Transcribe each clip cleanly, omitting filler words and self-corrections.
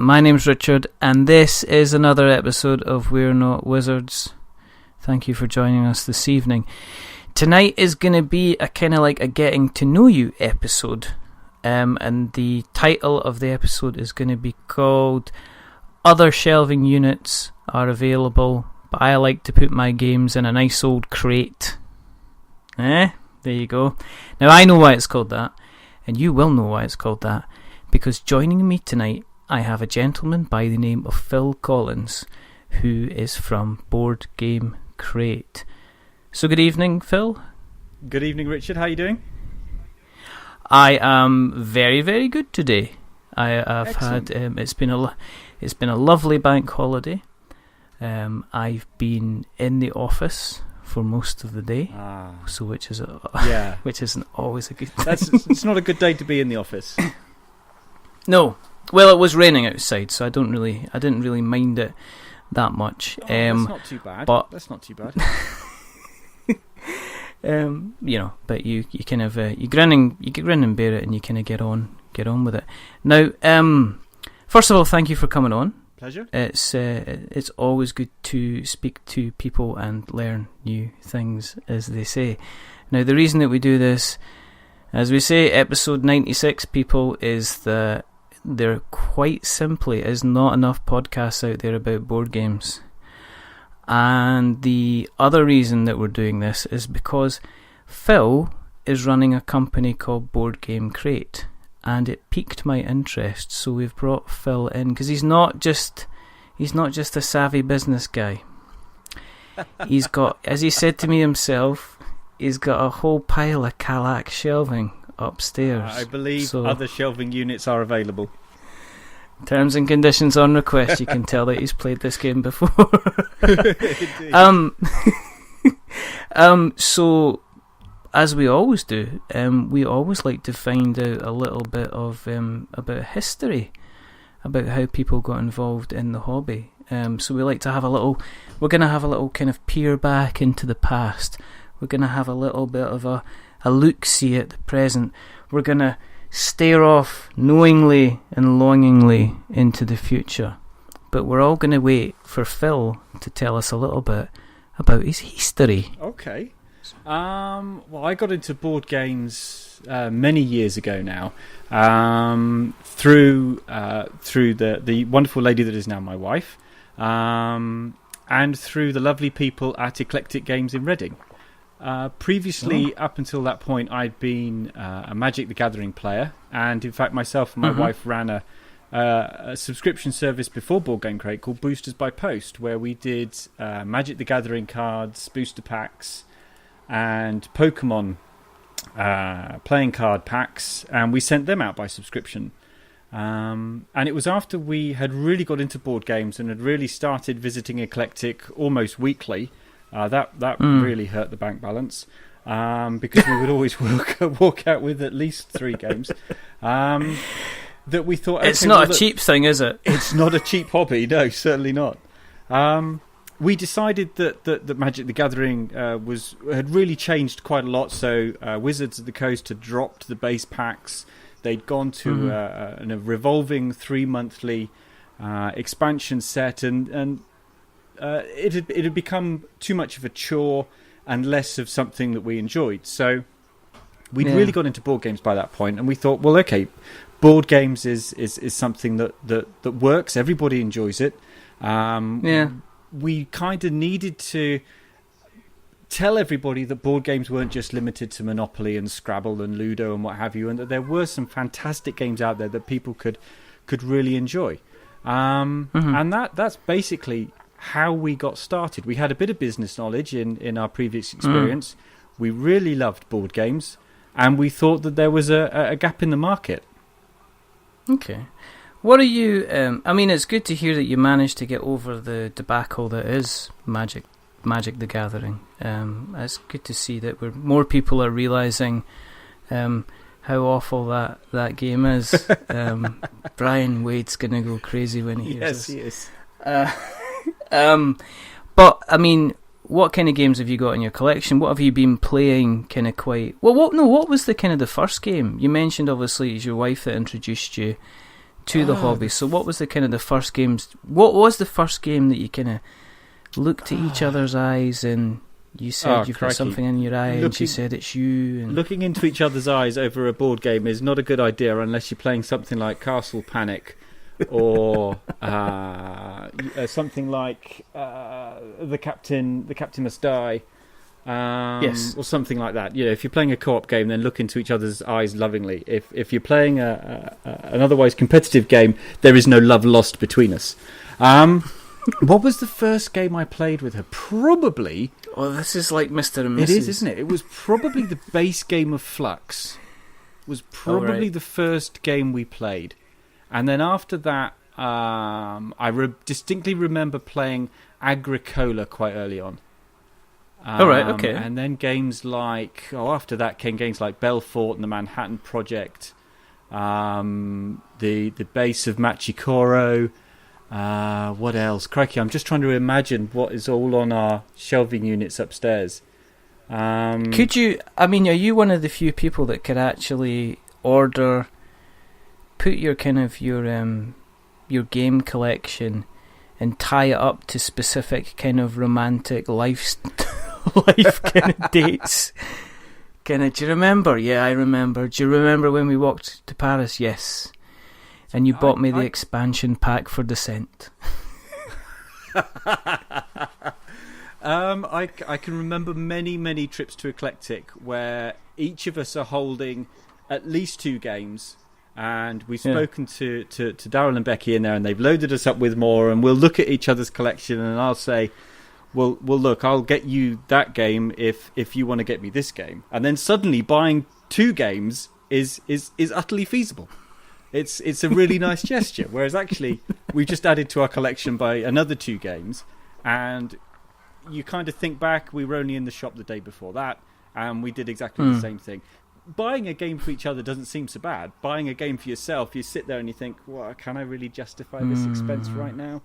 My name's Richard, and this is another episode of We're Not Wizards. Thank you for joining us this evening. Tonight is going to be a kind of like a getting to know you episode, and the title of the episode is going to be called Other Shelving Units Are Available, but I like to put my games in a nice old crate. There you go. Now I know why it's called that, and you will know why it's called that, because joining me tonight I have a gentleman by the name of Phil Collins, who is from Board Game Crate. So good evening, Phil. Good evening, Richard. How are you doing? I am very, very good today. I've Excellent. had it's been a lovely bank holiday. I've been in the office for most of the day, so which isn't always a good thing. It's not a good day to be in the office. No. Well, it was raining outside, so I didn't really mind it that much. That's not too bad. That's not too bad. But you kind of you grin and bear it, and you kind of get on with it. Now, first of all, thank you for coming on. Pleasure. It's always good to speak to people and learn new things, as they say. Now, the reason that we do this, as we say, episode 96, people, is that there quite simply is not enough podcasts out there about board games. And the other reason that we're doing this is because Phil is running a company called Board Game Crate, and it piqued my interest, so we've brought Phil in, because he's not just a savvy business guy. He's got, as he said to me himself, he's got a whole pile of Calac shelving upstairs. I believe other shelving units are available. Terms and conditions on request. You can tell that he's played this game before. So, as we always do, we always like to find out a little bit of about history, about how people got involved in the hobby. So we like to have we're going to have a little kind of peer back into the past. We're going to have a little bit of a look-see at the present. We're going to stare off knowingly and longingly into the future. But we're all going to wait for Phil to tell us a little bit about his history. Okay. Well, I got into board games many years ago now, through the wonderful lady that is now my wife, and through the lovely people at Eclectic Games in Reading. Previously, up until that point, I'd been a Magic the Gathering player, and in fact myself and my wife ran a subscription service before Board Game Crate called Boosters by Post, where we did Magic the Gathering cards, booster packs, and Pokemon playing card packs, and we sent them out by subscription. And it was after we had really got into board games and had really started visiting Eclectic almost weekly. That really hurt the bank balance, because we would always walk out with at least 3 games. That we thought, it's not a cheap thing, is it? It's not a cheap hobby, no, certainly not. We decided that Magic the Gathering had really changed quite a lot. So Wizards of the Coast had dropped the base packs. They'd gone to a revolving 3-monthly expansion set, and it had become too much of a chore and less of something that we enjoyed. So we'd really got into board games by that point, and we thought, well, okay, board games is something that works. Everybody enjoys it. We kind of needed to tell everybody that board games weren't just limited to Monopoly and Scrabble and Ludo and what have you, and that there were some fantastic games out there that people could really enjoy. And that's basically how we got started. We had a bit of business knowledge in our previous experience. We really loved board games, and we thought that there was a gap in the market. Okay. What are you... it's good to hear that you managed to get over the debacle that is Magic the Gathering. It's good to see that more people are realising how awful that game is. Brian Wade's going to go crazy when he hears this. Yes, he is. But I mean, what kind of games have you got in your collection? What have you been playing? Kind of quite well. What was the kind of the first game you mentioned? Obviously, it's your wife that introduced you to the hobby. So what was the kind of the first games? What was the first game that you kind of looked at each other's eyes and you said you've got something in your eye, and she said it's you? And looking into each other's eyes over a board game is not a good idea unless you're playing something like Castle Panic or something like the Captain Must Die. Yes, or something like that. If you're playing a co-op game, then look into each other's eyes lovingly. If you're playing an otherwise competitive game, there is no love lost between us. What was the first game I played with her? Probably. Oh, this is like Mr. and Mrs. It is, isn't it? It was probably the base game of Flux. Was probably the first game we played, and then after that, I distinctly remember playing Agricola quite early on. Okay. And then games like after that came games like Belfort and the Manhattan Project, the base of Machikoro. What else? Crikey, I'm just trying to imagine what is all on our shelving units upstairs. Could you? I mean, are you one of the few people that could actually put your kind of your game collection and tie it up to specific kind of romantic life kind of dates? Do you remember? Yeah, I remember. Do you remember when we walked to Paris? Yes. And you bought me the expansion pack for Descent. I can remember many trips to Eclectic where each of us are holding at least 2 games, and we've spoken to Daryl and Becky in there, and they've loaded us up with more, and we'll look at each other's collection, and I'll say, well look, I'll get you that game if you want to get me this game. And then suddenly buying 2 games is utterly feasible. It's a really nice gesture, whereas actually we've just added to our collection by another 2 games, and you kind of think back, we were only in the shop the day before that, and we did exactly the same thing. Buying a game for each other doesn't seem so bad. Buying a game for yourself, you sit there and you think, well, can I really justify this expense right now?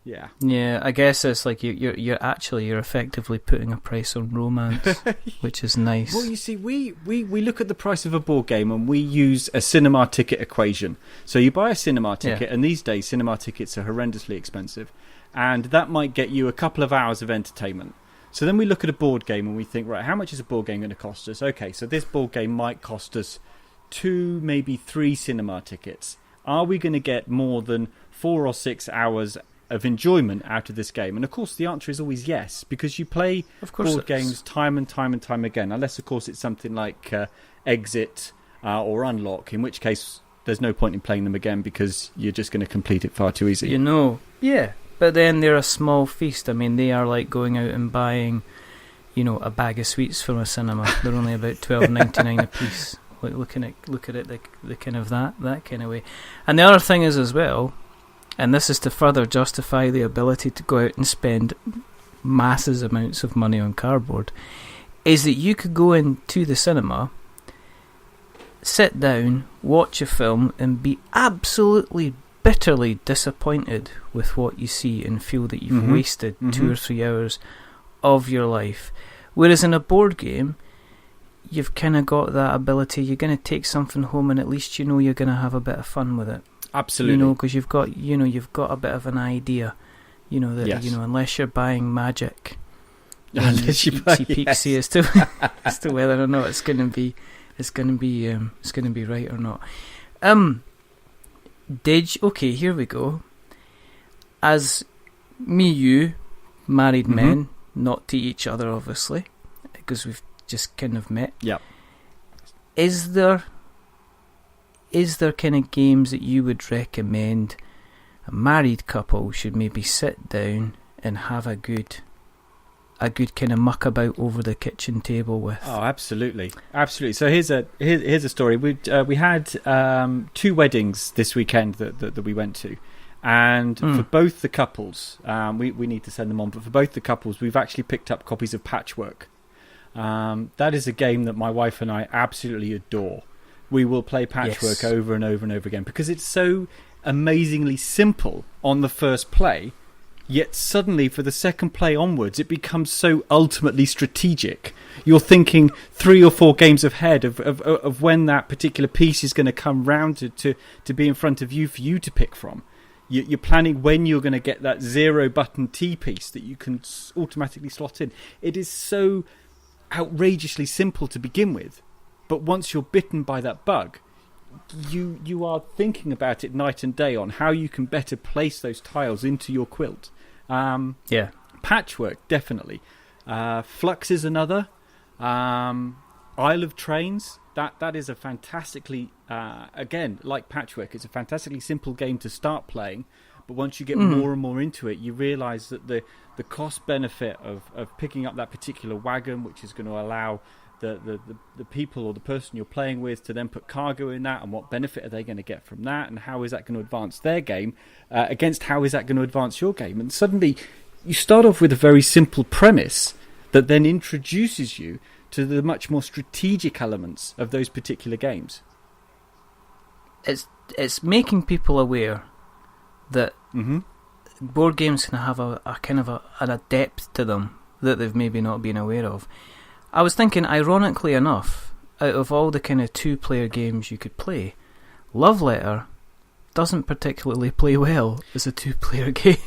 Yeah. Yeah, I guess it's like you're effectively putting a price on romance, which is nice. Well, you see, we look at the price of a board game and we use a cinema ticket equation. So you buy a cinema ticket, and these days cinema tickets are horrendously expensive, and that might get you a couple of hours of entertainment. So then we look at a board game and we think, right, how much is a board game going to cost us? Okay, so this board game might cost us 2, maybe 3 cinema tickets. Are we going to get more than 4 or 6 hours of enjoyment out of this game? And of course the answer is always yes, because you play board games time and time again, unless of course it's something like Exit or Unlock, in which case there's no point in playing them again because you're just going to complete it far too easy. But then they're a small feast. I mean, they are like going out and buying, a bag of sweets from a cinema. They're only about $12.99 a piece. Look at it the kind of that kind of way. And the other thing is as well, and this is to further justify the ability to go out and spend masses amounts of money on cardboard, is that you could go into the cinema, sit down, watch a film, and be absolutely bitterly disappointed with what you see and feel that you've wasted 2 or 3 hours of your life. Whereas in a board game, you've kind of got that ability. You're going to take something home, and at least you're going to have a bit of fun with it. Absolutely. Because you've got a bit of an idea. Unless you're buying Magic, unless you buy peeksy as to whether or not it's going to be right or not. Okay, here we go. As you, married men, not to each other, obviously, because we've just kind of met. Yeah. Is there kind of games that you would recommend a married couple should maybe sit down and have a good kind of muck about over the kitchen table with? Oh, absolutely. So here's a story. We had 2 weddings this weekend that we went to, and for both the couples, we need to send them on. But for both the couples, we've actually picked up copies of Patchwork. That is a game that my wife and I absolutely adore. We will play Patchwork over and over and over again because it's so amazingly simple on the first play. Yet suddenly, for the second play onwards, it becomes so ultimately strategic. You're thinking 3 or 4 games ahead of when that particular piece is going to come round to be in front of you for you to pick from. You're planning when you're going to get that 0-button T piece that you can automatically slot in. It is so outrageously simple to begin with, but once you're bitten by that bug, you are thinking about it night and day on how you can better place those tiles into your quilt. Patchwork, definitely. Flux is another. Isle of Trains, that is a fantastically, again, like Patchwork, it's a fantastically simple game to start playing, but once you get more and more into it, you realise that the cost benefit of picking up that particular wagon, which is going to allow the people or the person you're playing with to then put cargo in that, and what benefit are they going to get from that, and how is that going to advance their game against how is that going to advance your game. And suddenly you start off with a very simple premise that then introduces you to the much more strategic elements of those particular games. It's making people aware that board games can have a kind of a depth to them that they've maybe not been aware of. I was thinking, ironically enough, out of all the kind of 2-player games you could play, Love Letter doesn't particularly play well as a 2-player game.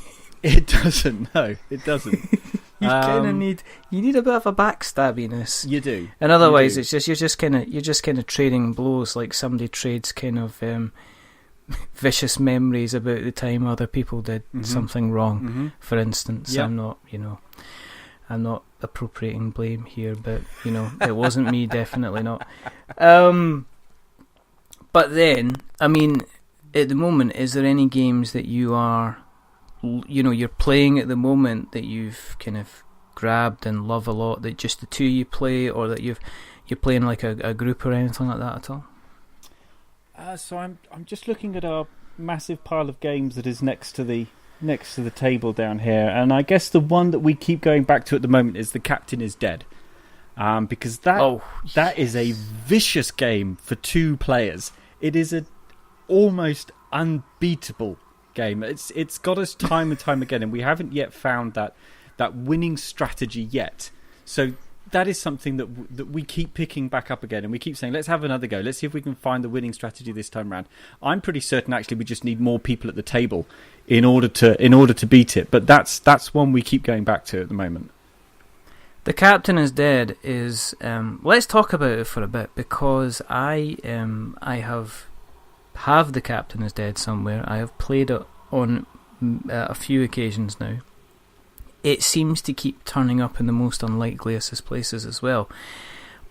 It doesn't. No, it doesn't. You kind of need a bit of a backstabbiness. You do. And otherwise, it's just you're just kind of trading blows like somebody trades kind of vicious memories about the time other people did something wrong. For instance, yep. I'm not appropriating blame here, but it wasn't me, definitely not. But then, I mean, at the moment, is there any games that you are, you're playing at the moment that you've kind of grabbed and love a lot, that just the two you play, or that you're playing like a group or anything like that at all? So I'm just looking at our massive pile of games that is next to the table down here, and I guess the one that we keep going back to at the moment is The Captain is Dead, because that is a vicious game for 2 players. It is an almost unbeatable game. It's got us time and time again, and we haven't yet found that winning strategy yet. So that is something that we keep picking back up again, and we keep saying, let's have another go. Let's see if we can find the winning strategy this time around. I'm pretty certain, actually, we just need more people at the table in order to beat it. But that's one we keep going back to at the moment. The Captain is Dead is. Let's talk about it for a bit, because I have The Captain is Dead somewhere. I have played it on a few occasions now. It seems to keep turning up in the most unlikeliest of places as well.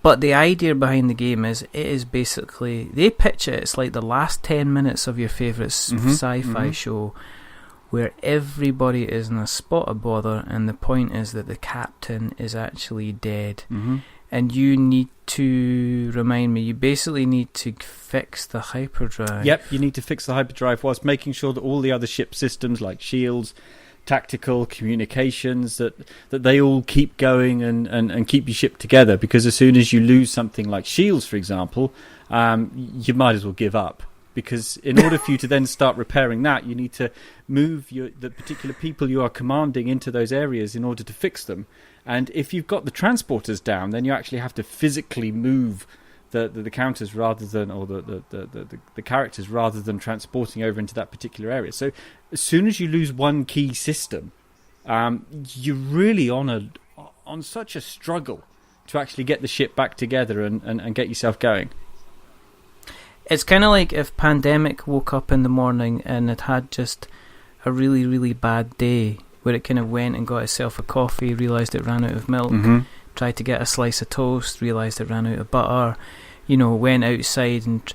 But the idea behind the game is, it is basically, they pitch it, it's like the last 10 minutes of your favourite sci-fi show, where everybody is in a spot of bother, and the point is that the captain is actually dead. And you need to, remind me, you basically need to fix the hyperdrive. Yep, you need to fix the hyperdrive whilst making sure that all the other ship systems, like shields, tactical, communications, that they all keep going and keep your ship together, because as soon as you lose something like shields, for example, you might as well give up, because in order for you to then start repairing that, you need to move the particular people you are commanding into those areas in order to fix them. And if you've got the transporters down, then you actually have to physically move the counters rather than, or the characters, rather than transporting over into that particular area. So as soon as you lose one key system, you're really on such a struggle to actually get the ship back together and get yourself going. It's kind of like if Pandemic woke up in the morning and it had just a really, really bad day, where it kind of went and got itself a coffee, realised it ran out of milk, tried to get a slice of toast, realised it ran out of butter, went outside and,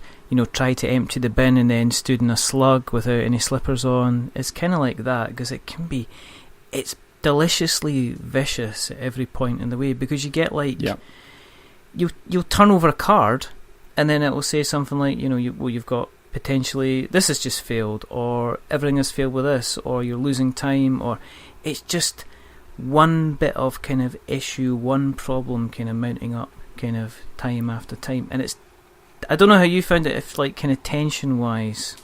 tried to empty the bin and then stood in a slug without any slippers on. It's kind of like that, because it's deliciously vicious at every point in the way, because you get like, you'll turn over a card and then it will say something like, you've got potentially, this has just failed, or everything has failed with this, or you're losing time, or it's just one bit of kind of issue, one problem kind of mounting up kind of time after time. And I don't know how you found it, if like kind of tension wise.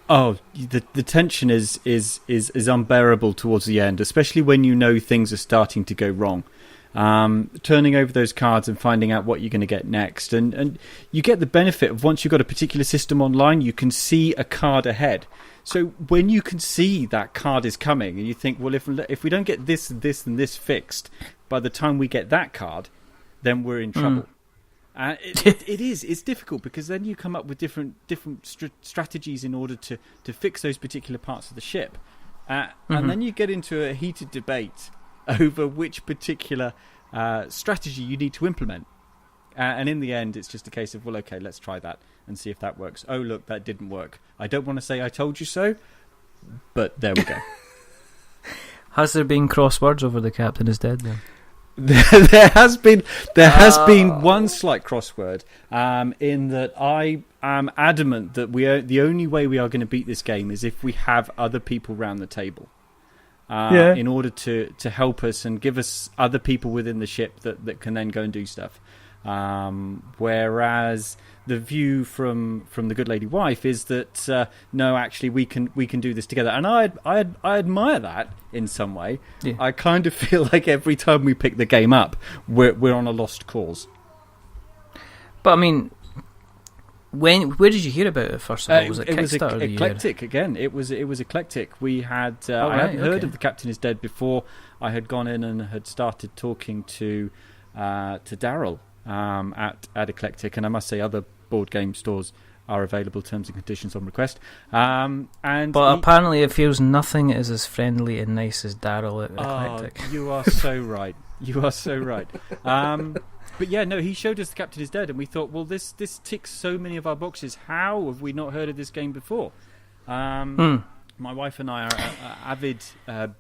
Oh, the tension is unbearable towards the end, especially when you know things are starting to go wrong. Turning over those cards and finding out what you're going to get next, and you get the benefit of, once you've got a particular system online, you can see a card ahead. So when you can see that card is coming, and you think, well, if we don't get this, and this fixed by the time we get that card, then we're in trouble. It's difficult, because then you come up with different strategies in order to fix those particular parts of the ship, and then you get into a heated debate over which particular strategy you need to implement. And in the end, it's just a case of, well, okay, let's try that and see if that works. Oh, look, that didn't work. I don't want to say I told you so, but there we go. Has there been crosswords over The Captain is Dead then? There has been one slight crossword, in that I am adamant that the only way we are going to beat this game is if we have other people round the table. In order to help us and give us other people within the ship that can then go and do stuff. Whereas the view from the good lady wife is that no, actually we can do this together, and I admire that in some way. Yeah. I kind of feel like every time we pick the game up, we're on a lost cause. But I mean, where did you hear about it first of all? Was it Kickstarter? It was eclectic again. It was eclectic. We had I hadn't heard of The Captain is Dead before. I had gone in and had started talking to Daryl at Eclectic, and I must say other board game stores are available, terms and conditions on request. Apparently it feels nothing is as friendly and nice as Daryl at Eclectic. You are so right. You are so right. But yeah, no, he showed us The Captain is Dead, and we thought, well, this ticks so many of our boxes. How have we not heard of this game before? My wife and I are avid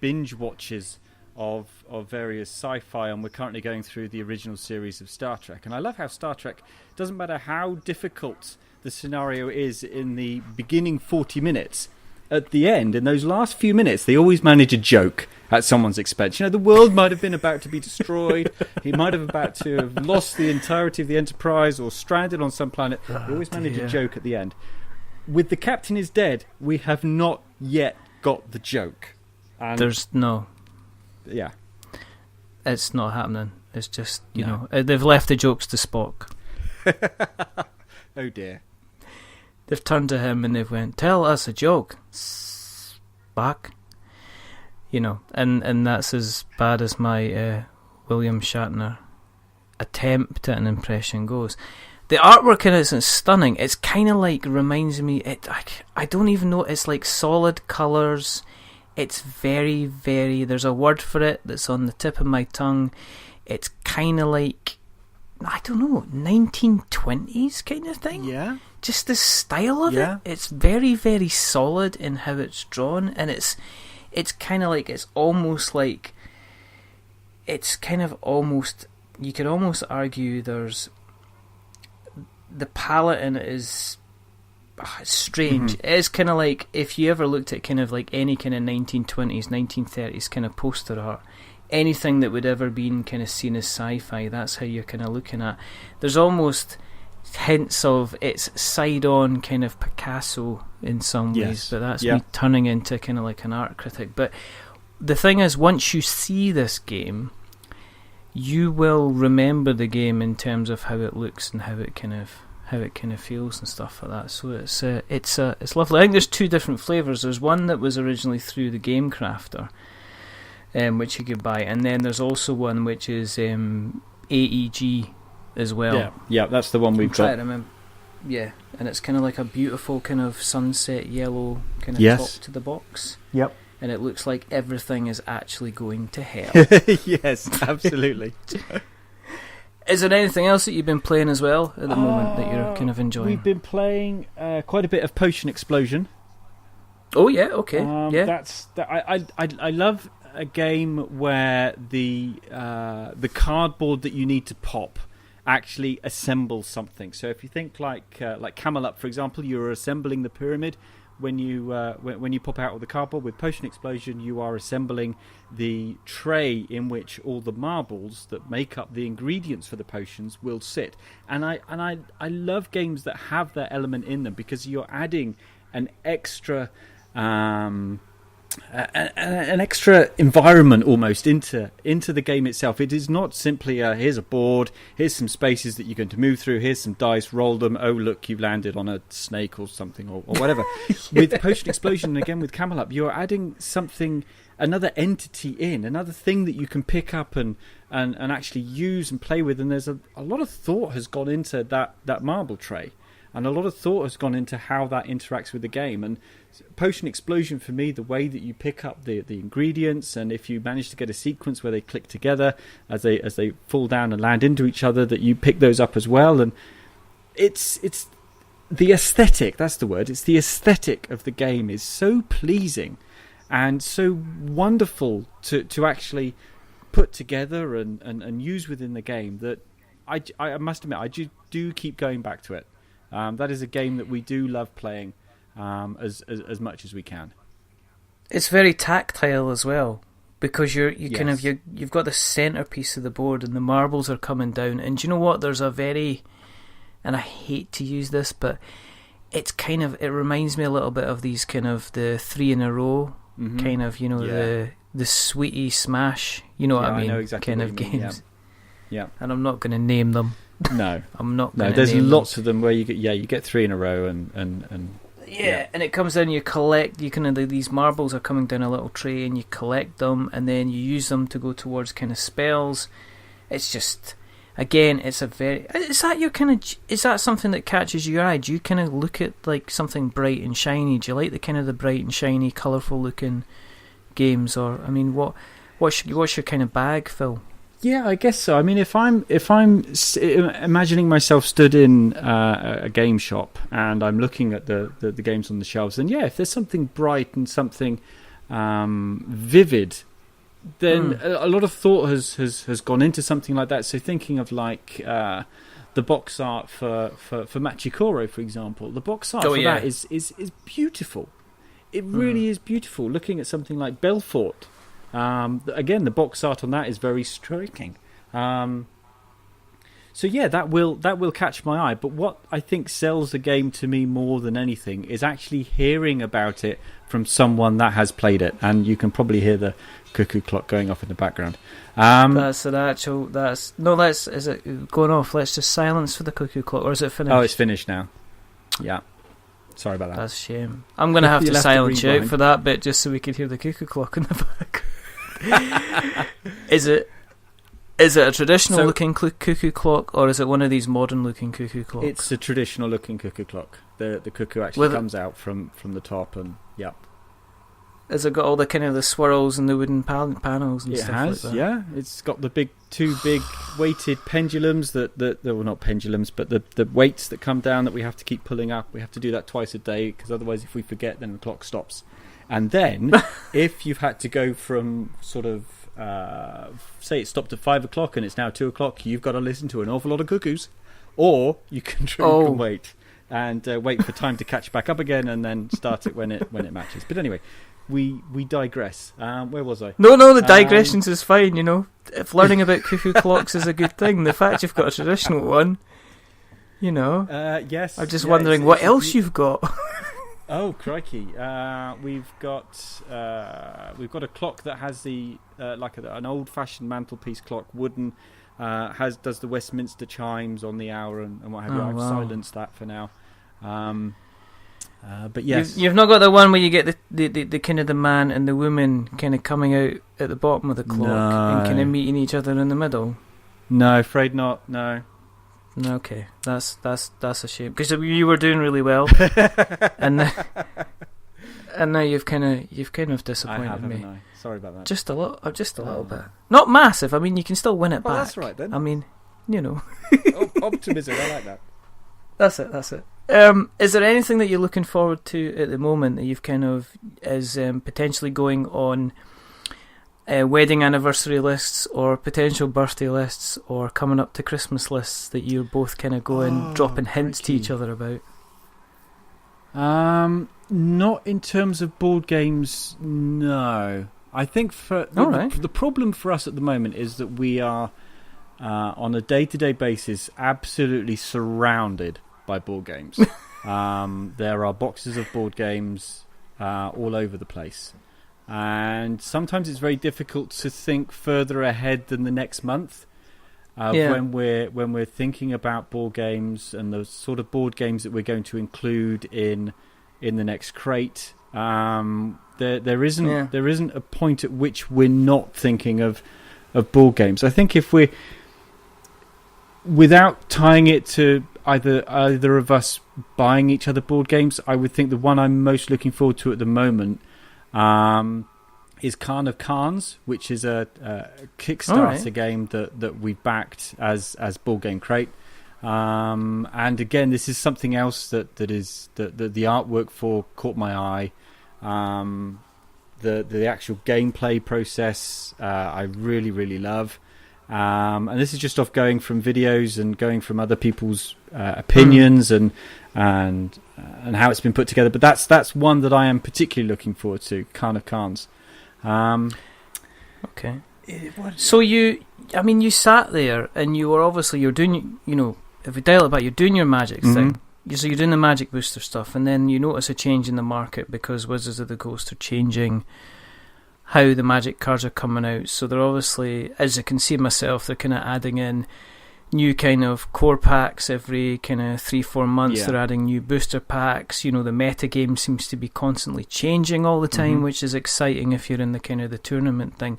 binge watchers of various sci-fi, and we're currently going through the original series of Star Trek. And I love how Star Trek, doesn't matter how difficult the scenario is in the beginning 40 minutes, at the end, in those last few minutes, they always manage a joke at someone's expense. You know, the world might have been about to be destroyed. He might have about to have lost the entirety of the Enterprise or stranded on some planet. They always manage a joke at the end. With The Captain is Dead, we have not yet got the joke. And there's no... Yeah. It's not happening. It's just, you know, they've left the jokes to Spock. Oh dear. They've turned to him and they've went, tell us a joke, Spock. You know, and that's as bad as my William Shatner attempt at an impression goes. The artwork in it is stunning. It's kind of like, reminds me, I don't even know, it's like solid colours. It's very, very, there's a word for it that's on the tip of my tongue. It's kind of like, I don't know, 1920s kind of thing. Yeah. Just the style of it. It's very, very solid in how it's drawn, and it's kind of like, it's kind of almost, you could almost argue there's, the palette in it is it's strange. Mm-hmm. It's kind of like, if you ever looked at kind of like any kind of 1920s, 1930s kind of poster art, anything that would ever been kind of seen as sci-fi, that's how you're kind of looking at. There's almost hints of it's side-on kind of Picasso in some ways, but that's me turning into kind of like an art critic. But the thing is, once you see this game, you will remember the game in terms of how it looks and how it kind of feels and stuff like that. So it's lovely. I think there's two different flavours. There's one that was originally through the Game Crafter, which you could buy, and then there's also one which is AEG as well. Yeah, that's the one we've got. To remember. Yeah, and it's kind of like a beautiful kind of sunset yellow kind of top to the box. Yep. And it looks like everything is actually going to hell. Yes, absolutely. Is there anything else that you've been playing as well at the moment that you're kind of enjoying? We've been playing quite a bit of Potion Explosion. Oh yeah, okay. I love a game where the cardboard that you need to pop actually assembles something. So if you think like Camelot, for example, you're assembling the pyramid. When you pop out of the cardboard, with Potion Explosion, you are assembling the tray in which all the marbles that make up the ingredients for the potions will sit. And I love games that have that element in them, because you're adding an extra an extra environment almost into the game itself. It is not simply here's a board, here's some spaces that you're going to move through, here's some dice, roll them, oh look, you've landed on a snake or something or whatever. With Potion Explosion, and again with Camel Up, you're adding something, another entity in, another thing that you can pick up and actually use and play with. And there's a lot of thought has gone into that marble tray, and a lot of thought has gone into how that interacts with the game. And Potion Explosion, for me, the way that you pick up the ingredients, and if you manage to get a sequence where they click together as they fall down and land into each other, that you pick those up as well. And it's the aesthetic, that's the word, it's the aesthetic of the game is so pleasing and so wonderful to actually put together and use within the game, that I must admit, I do keep going back to it. That is a game that we do love playing as much as we can. It's very tactile as well, because Yes. kind of you've got the centerpiece of the board and the marbles are coming down, and do you know what? There's a very, and I hate to use this, but it reminds me a little bit of these kind of the 3 in a row kind of, the sweetie smash, you know what I mean? I know exactly kind what of you mean, games. Yeah. And I'm not going to name them. No, I'm not. No, there's lots of them where you get 3 in a row and yeah, and it comes down. You collect. You kind of these marbles are coming down a little tray, and you collect them, and then you use them to go towards kind of spells. It's just, again, it's a very. Is that your kind of? Is that something that catches your eye? Do you kind of look at like something bright and shiny? Do you like the kind of the bright and shiny, colourful looking games, or I mean, what's your kind of bag, Phil? Yeah, I guess so. I mean, if I'm imagining myself stood in a game shop and I'm looking at the games on the shelves, then yeah, if there's something bright and something vivid, then a lot of thought has gone into something like that. So thinking of like the box art for Machikoro, for example, the box art that is beautiful. It really is beautiful. Looking at something like Belfort. Again, the box art on that is very striking. So yeah, that will catch my eye. But what I think sells the game to me more than anything is actually hearing about it from someone that has played it, and you can probably hear the cuckoo clock going off in the background. Is it going off? Let's just silence for the cuckoo clock, or is it finished? Oh, it's finished now. Yeah. Sorry about that. That's a shame. I'm going to have to silence you out for that bit just so we can hear the cuckoo clock in the back. Is it a traditional looking cuckoo clock, or is it one of these modern looking cuckoo clocks? It's a traditional looking cuckoo clock. The cuckoo actually comes out from the top, and yeah. Has it got all the kind of the swirls and the wooden panels and stuff like that? It has, yeah. It's got the two big weighted pendulums that well, not pendulums, but the weights that come down that we have to keep pulling up. We have to do that twice a day, because otherwise if we forget, then the clock stops. And then if you've had to go from sort of say it stopped at 5 o'clock and it's now 2 o'clock, you've got to listen to an awful lot of cuckoos, or you can drink and wait and wait for time to catch back up again, and then start it when it matches. But anyway, we digress. Where was I? No, the digressions is fine. You know, if learning about cuckoo clocks is a good thing, the fact you've got a traditional one, you know. Yes. I'm just wondering what else you've got. Oh crikey! We've got a clock that has the an old-fashioned mantelpiece clock, wooden, does the Westminster chimes on the hour and what have you. I've silenced that for now. But yes, you've not got the one where you get the kind of the man and the woman kind of coming out at the bottom of the clock and kind of meeting each other in the middle. No, afraid not. No. Okay, that's a shame, because you were doing really well, and now you've kind of disappointed me. I? Sorry about that. Just a little bit. Not massive. I mean, you can still win it back. That's right then. I mean, you know. Optimism. I like that. That's it. Is there anything that you're looking forward to at the moment that you've kind of is potentially going on? Wedding anniversary lists, or potential birthday lists, or coming up to Christmas lists that you're both kind of dropping hints to each other about? Not in terms of board games, no. I think the problem for us at the moment is that we are on a day-to-day basis absolutely surrounded by board games. There are boxes of board games all over the place. And sometimes it's very difficult to think further ahead than the next month when we're thinking about board games and the sort of board games that we're going to include in the next crate. There isn't a point at which we're not thinking of board games. I think if we're without tying it to either of us buying each other board games, I would think the one I'm most looking forward to at the moment is Khan of Khans, which is a Kickstarter game that we backed as Board Game Crate. And again, this is something else that the artwork for caught my eye. The actual gameplay process I really, really love. And this is just off going from videos and going from other people's opinions and how it's been put together. But that's one that I am particularly looking forward to, Khan of Khans. Okay. So you sat there and you're doing, if we dial it back, you're doing your magic thing. So you're doing the magic booster stuff, and then you notice a change in the market because Wizards of the Coast are changing how the magic cards are coming out. So they're obviously, as I can see myself, they're kind of adding in new kind of core packs every kind of 3-4 months. They're adding new booster packs. The meta game seems to be constantly changing all the time, which is exciting if you're in the kind of the tournament thing.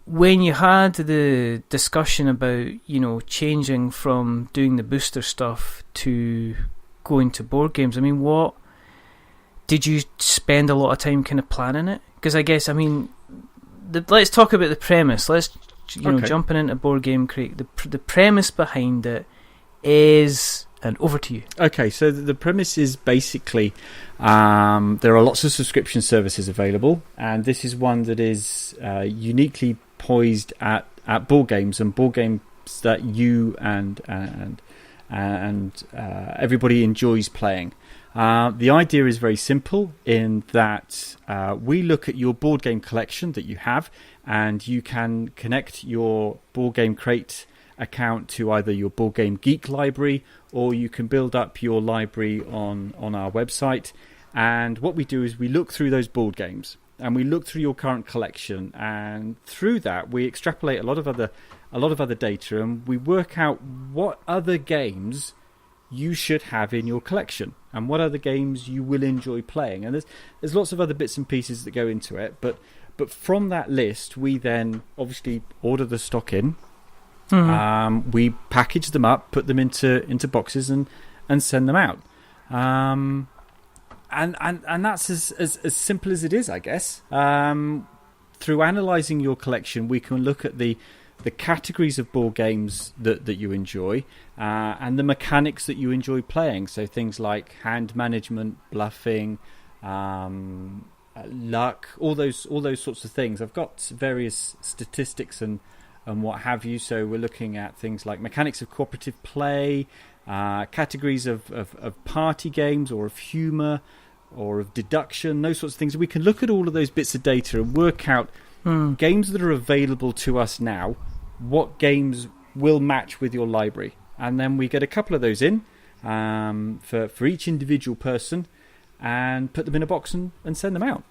When you had the discussion about, changing from doing the booster stuff to going to board games, what did you spend a lot of time kind of planning it? Because I guess, let's talk about the premise. Let's, jumping into Board Game Crate, the premise behind it is, and over to you. Okay, so the premise is basically there are lots of subscription services available, and this is one that is uniquely poised at board games and board games that you and everybody enjoys playing. The idea is very simple in that we look at your board game collection that you have, and you can connect your Board Game Crate account to either your Board Game Geek library, or you can build up your library on our website. And what we do is we look through those board games and we look through your current collection, and through that we extrapolate a lot of other data, and we work out what other games you should have in your collection and what other games you will enjoy playing. And there's lots of other bits and pieces that go into it, but from that list we then obviously order the stock in. We package them up, put them into boxes and send them out. And that's as simple as it is, I guess. Through analysing your collection, we can look at the categories of board games that you enjoy, and the mechanics that you enjoy playing. So things like hand management, bluffing, luck, all those sorts of things. I've got various statistics and what have you. So we're looking at things like mechanics of cooperative play, categories of party games, or of humour, or of deduction, those sorts of things. We can look at all of those bits of data and work out games that are available to us now, what games will match with your library. And then we get a couple of those in for each individual person and put them in a box and send them out.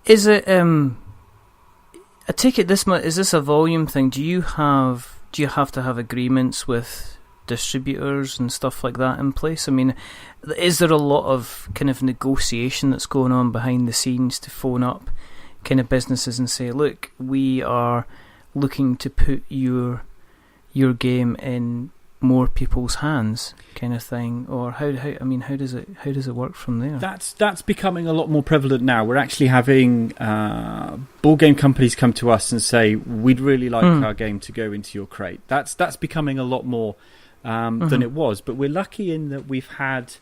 Is it I take it is this a volume thing? Do you have to have agreements with distributors and stuff like that in place? Is there a lot of kind of negotiation that's going on behind the scenes to phone up kind of businesses and say, look, we are looking to put your game in more people's hands, kind of thing? Or how does it work from there? That's becoming a lot more prevalent now. We're actually having board game companies come to us and say, we'd really like our game to go into your crate. That's becoming a lot more than it was. But we're lucky in that we've had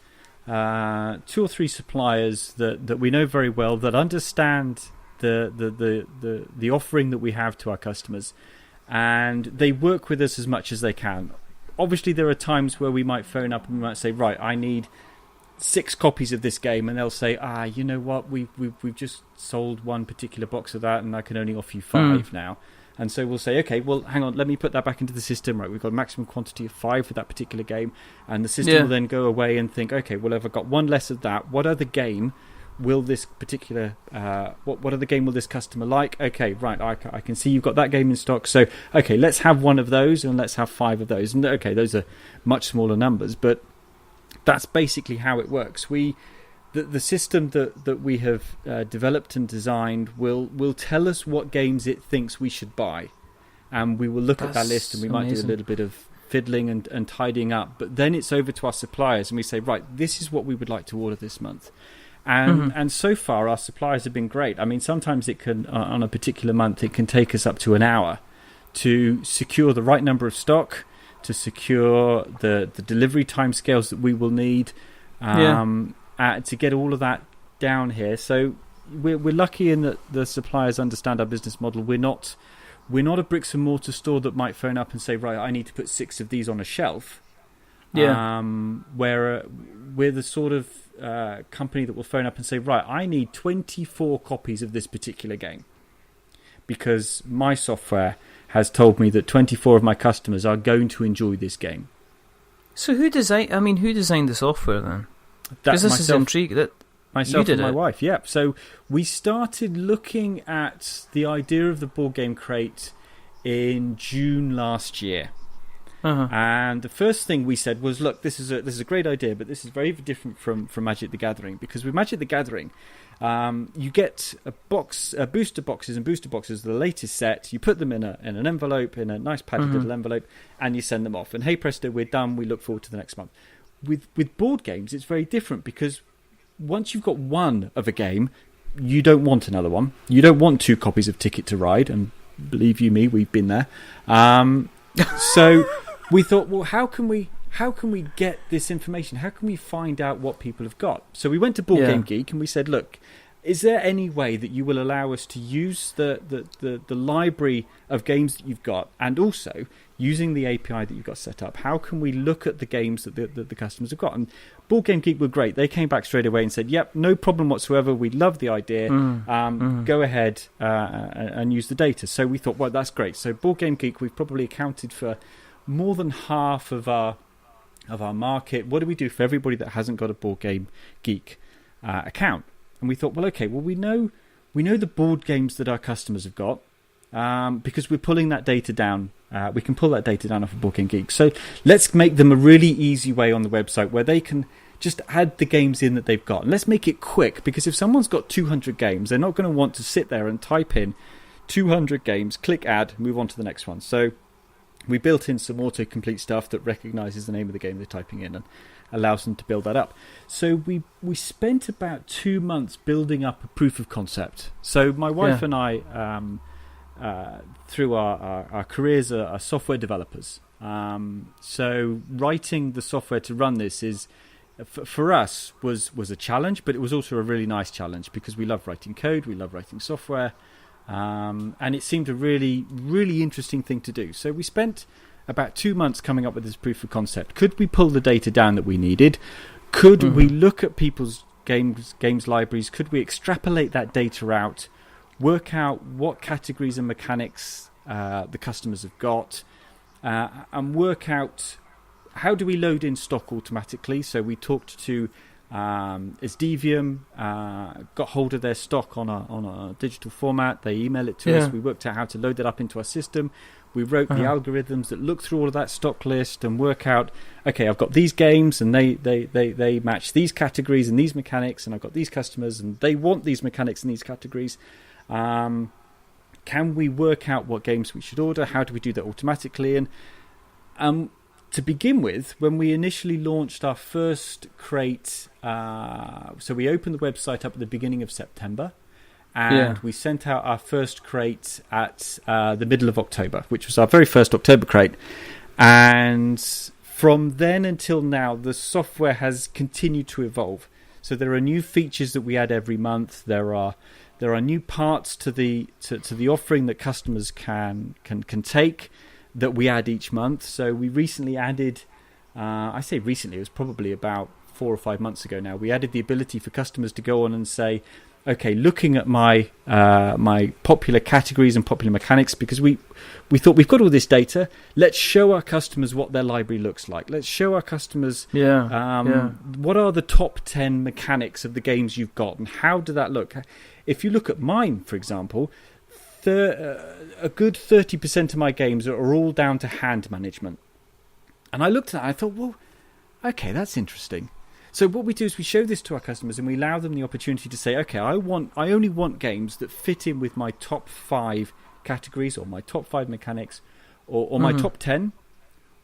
2 or 3 suppliers that we know very well, that understand the offering that we have to our customers, and they work with us as much as they can. Obviously, there are times where we might phone up and we might say, right, I need 6 copies of this game, and they'll say, you know what, we've just sold one particular box of that, and I can only offer you 5 now. And so we'll say, okay, well, hang on, let me put that back into the system. Right, we've got a maximum quantity of 5 for that particular game. And the system will then go away and think, okay, well, if I've got one less of that, what other game will this particular, what other game will this customer like? Okay, right, I can see you've got that game in stock. So, okay, let's have one of those and let's have 5 of those. And okay, those are much smaller numbers, but that's basically how it works. The system that we have developed and designed will tell us what games it thinks we should buy, and we will look at that list, and we might do a little bit of fiddling and tidying up, but then it's over to our suppliers and we say, right, this is what we would like to order this month. And so far our suppliers have been great. I mean, sometimes it can, on a particular month, it can take us up to an hour to secure the right number of stock, to secure the delivery timescales that we will need, to get all of that down here. So we're lucky in that the suppliers understand our business model. We're not a bricks and mortar store that might phone up and say, right, I need to put 6 of these on a shelf. Where we're the sort of company that will phone up and say, right, I need 24 copies of this particular game because my software has told me that 24 of my customers are going to enjoy this game. So who designed the software then? Because this is intriguing. That myself and my wife, yeah. So we started looking at the idea of the board game crate in June last year. And the first thing we said was, look, this is a great idea, but this is very different from Magic the Gathering, because with Magic the Gathering, you get booster boxes, the latest set. You put them in an envelope, in a nice padded little envelope, and you send them off. And hey presto, we're done. We look forward to the next month. With board games, it's very different, because once you've got one of a game, you don't want another one. You don't want 2 copies of Ticket to Ride, and believe you me, we've been there. So we thought, well, how can we get this information? How can we find out what people have got? So we went to Board Game Geek and we said, look, is there any way that you will allow us to use the library of games that you've got, and also using the API that you've got set up, how can we look at the games that the customers have got? And Board Game Geek were great. They came back straight away and said, yep, no problem whatsoever. We love the idea. Go ahead and use the data. So we thought, well, that's great. So Board Game Geek, we've probably accounted for more than half of our market. What do we do for everybody that hasn't got a Board Game Geek account? And we thought, well, okay, well, we know the board games that our customers have got, because we're pulling that data down. We can pull that data down off of Board Game Geek. So let's make them a really easy way on the website where they can just add the games in that they've got. And let's make it quick, because if someone's got 200 games, they're not going to want to sit there and type in 200 games, click add, move on to the next one. So we built in some autocomplete stuff that recognizes the name of the game they're typing in and allows them to build that up. So we spent about 2 months building up a proof of concept. So my wife and I, through our careers, are software developers. So writing the software to run this is, for us, was a challenge, but it was also a really nice challenge, because we love writing code, we love writing software, and it seemed a really, really interesting thing to do. So we spent about 2 months coming up with this proof of concept. Could we pull the data down that we needed? Could we look at people's games libraries? Could we extrapolate that data out, work out what categories and mechanics the customers have got, and work out how do we load in stock automatically? So we talked to Asdevium, got hold of their stock on a digital format. They email it to us. We worked out how to load that up into our system. We wrote the algorithms that look through all of that stock list and work out, okay, I've got these games and they match these categories and these mechanics, and I've got these customers and they want these mechanics and these categories. Can we work out what games we should order? How do we do that automatically? And to begin with, when we initially launched our first crate, so we opened the website up at the beginning of September, and we sent out our first crate at the middle of October, which was our very first October crate. And from then until now, the software has continued to evolve. So there are new features that we add every month. There are new parts to the offering that customers can take that we add each month. So we recently added, I say recently, it was probably about 4 or 5 months ago now, we added the ability for customers to go on and say, okay, looking at my my popular categories and popular mechanics, because we thought we've got all this data. Let's show our customers what their library looks like. Let's show our customers what are the top 10 mechanics of the games you've got, and how do that look? If you look at mine, for example, a good 30% of my games are all down to hand management. And I looked at that and I thought, well, okay, that's interesting. So what we do is we show this to our customers and we allow them the opportunity to say, okay, I only want games that fit in with my top 5 categories or my top 5 mechanics or my top 10.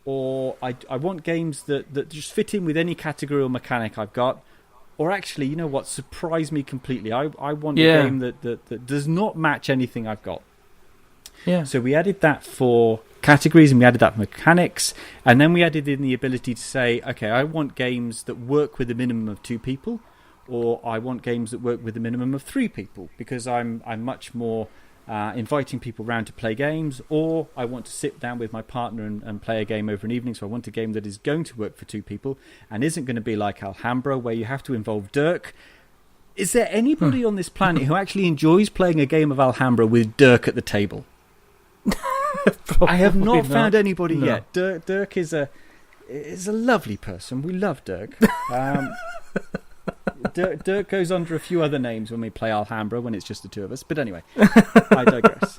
Or I want games that just fit in with any category or mechanic I've got. Or actually, you know what, surprise me completely. I want a game that does not match anything I've got. Yeah. So we added that for categories and we added that for mechanics. And then we added in the ability to say, okay, I want games that work with a minimum of 2 people. Or I want games that work with a minimum of 3 people. Because I'm much more inviting people around to play games. Or I want to sit down with my partner and play a game over an evening. So I want a game that is going to work for 2 people and isn't going to be like Alhambra, where you have to involve Dirk. Is there anybody on this planet who actually enjoys playing a game of Alhambra with Dirk at the table? I have not found anybody yet. Dirk is a lovely person. We love Dirk. Dirk goes under a few other names when we play Alhambra, when it's just the 2 of us. But anyway, I digress.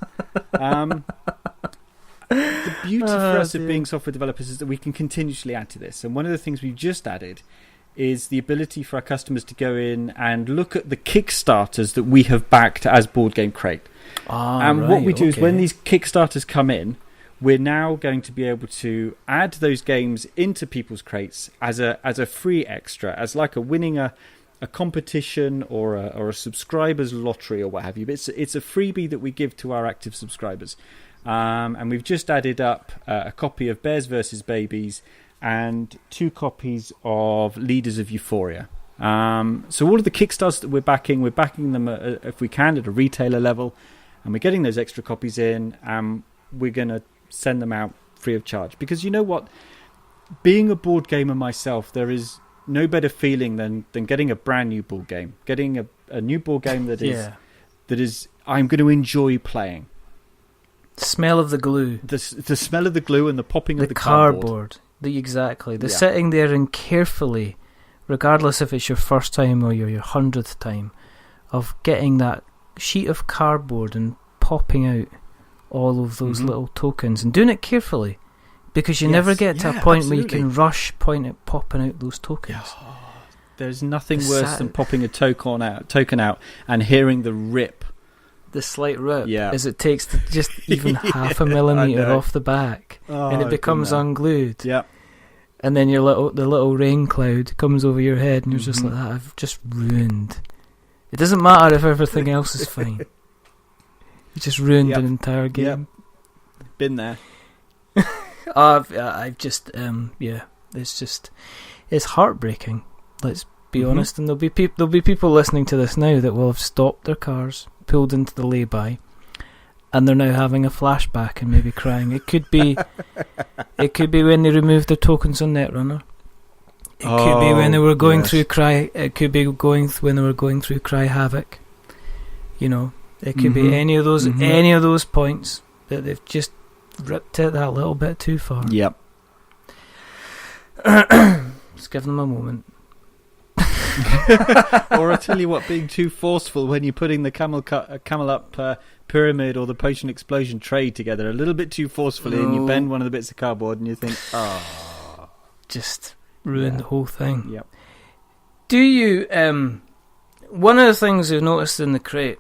The beauty for us of being software developers is that we can continuously add to this. And one of the things we've just added is the ability for our customers to go in and look at the Kickstarters that we have backed as Board Game Crate. And what we do is when these Kickstarters come in, we're now going to be able to add those games into people's crates as a free extra, as like winning a competition or a subscribers lottery or what have you. But it's a freebie that we give to our active subscribers. And we've just added up a copy of Bears vs. Babies and 2 copies of Leaders of Euphoria. So all of the Kickstarters that we're backing them if we can at a retailer level, and we're getting those extra copies in, and we're going to send them out free of charge. Because you know what? Being a board gamer myself, there is no better feeling than getting a brand new board game. Getting a new board game that is I'm going to enjoy playing. The smell of the glue. The smell of the glue and the popping of the cardboard. The sitting there and carefully, regardless if it's your first time or your 100th time, of getting that sheet of cardboard and popping out all of those little tokens and doing it carefully, because you never get to a point where you can rush popping out those tokens. There's nothing worse than popping a token out and hearing the slight rip as it takes just even half a millimetre off the back, and it becomes unglued. Yeah. And then the little rain cloud comes over your head, and you're just like, that, I've just ruined. It doesn't matter if everything else is fine. You just ruined an entire game. Yep. Been there. I've just it's heartbreaking. Let's be honest, and there'll be people listening to this now that will have stopped their cars, pulled into the lay-by, and they're now having a flashback and maybe crying. It could be when they removed their tokens on Netrunner. It could be when they were going through Cry. It could be when they were going through Cry Havoc. You know, it could be any of those points that they've just ripped it that little bit too far. Yep. Just give them a moment. Or I tell you what, being too forceful when you're putting the camel up pyramid or the potion explosion tray together a little bit too forcefully, and you bend one of the bits of cardboard and you think, just ruin the whole thing. Yep. Do you one of the things I've noticed in the crate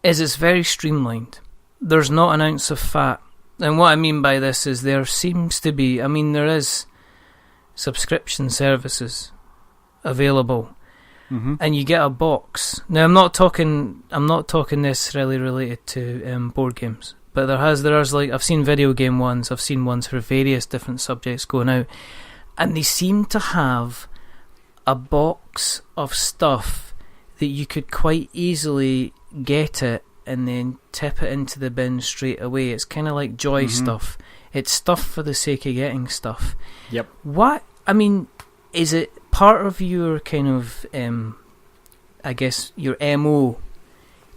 is it's very streamlined. There's not an ounce of fat. And what I mean by this is there seems to be, there is subscription services available, and you get a box. Now I'm not talking necessarily related to board games, but there's like, I've seen video game ones, I've seen ones for various different subjects going out, and they seem to have a box of stuff that you could quite easily get it and then tip it into the bin straight away. It's kind of like Joy stuff. It's stuff for the sake of getting stuff. Yep. Is it part of your kind of I guess, your MO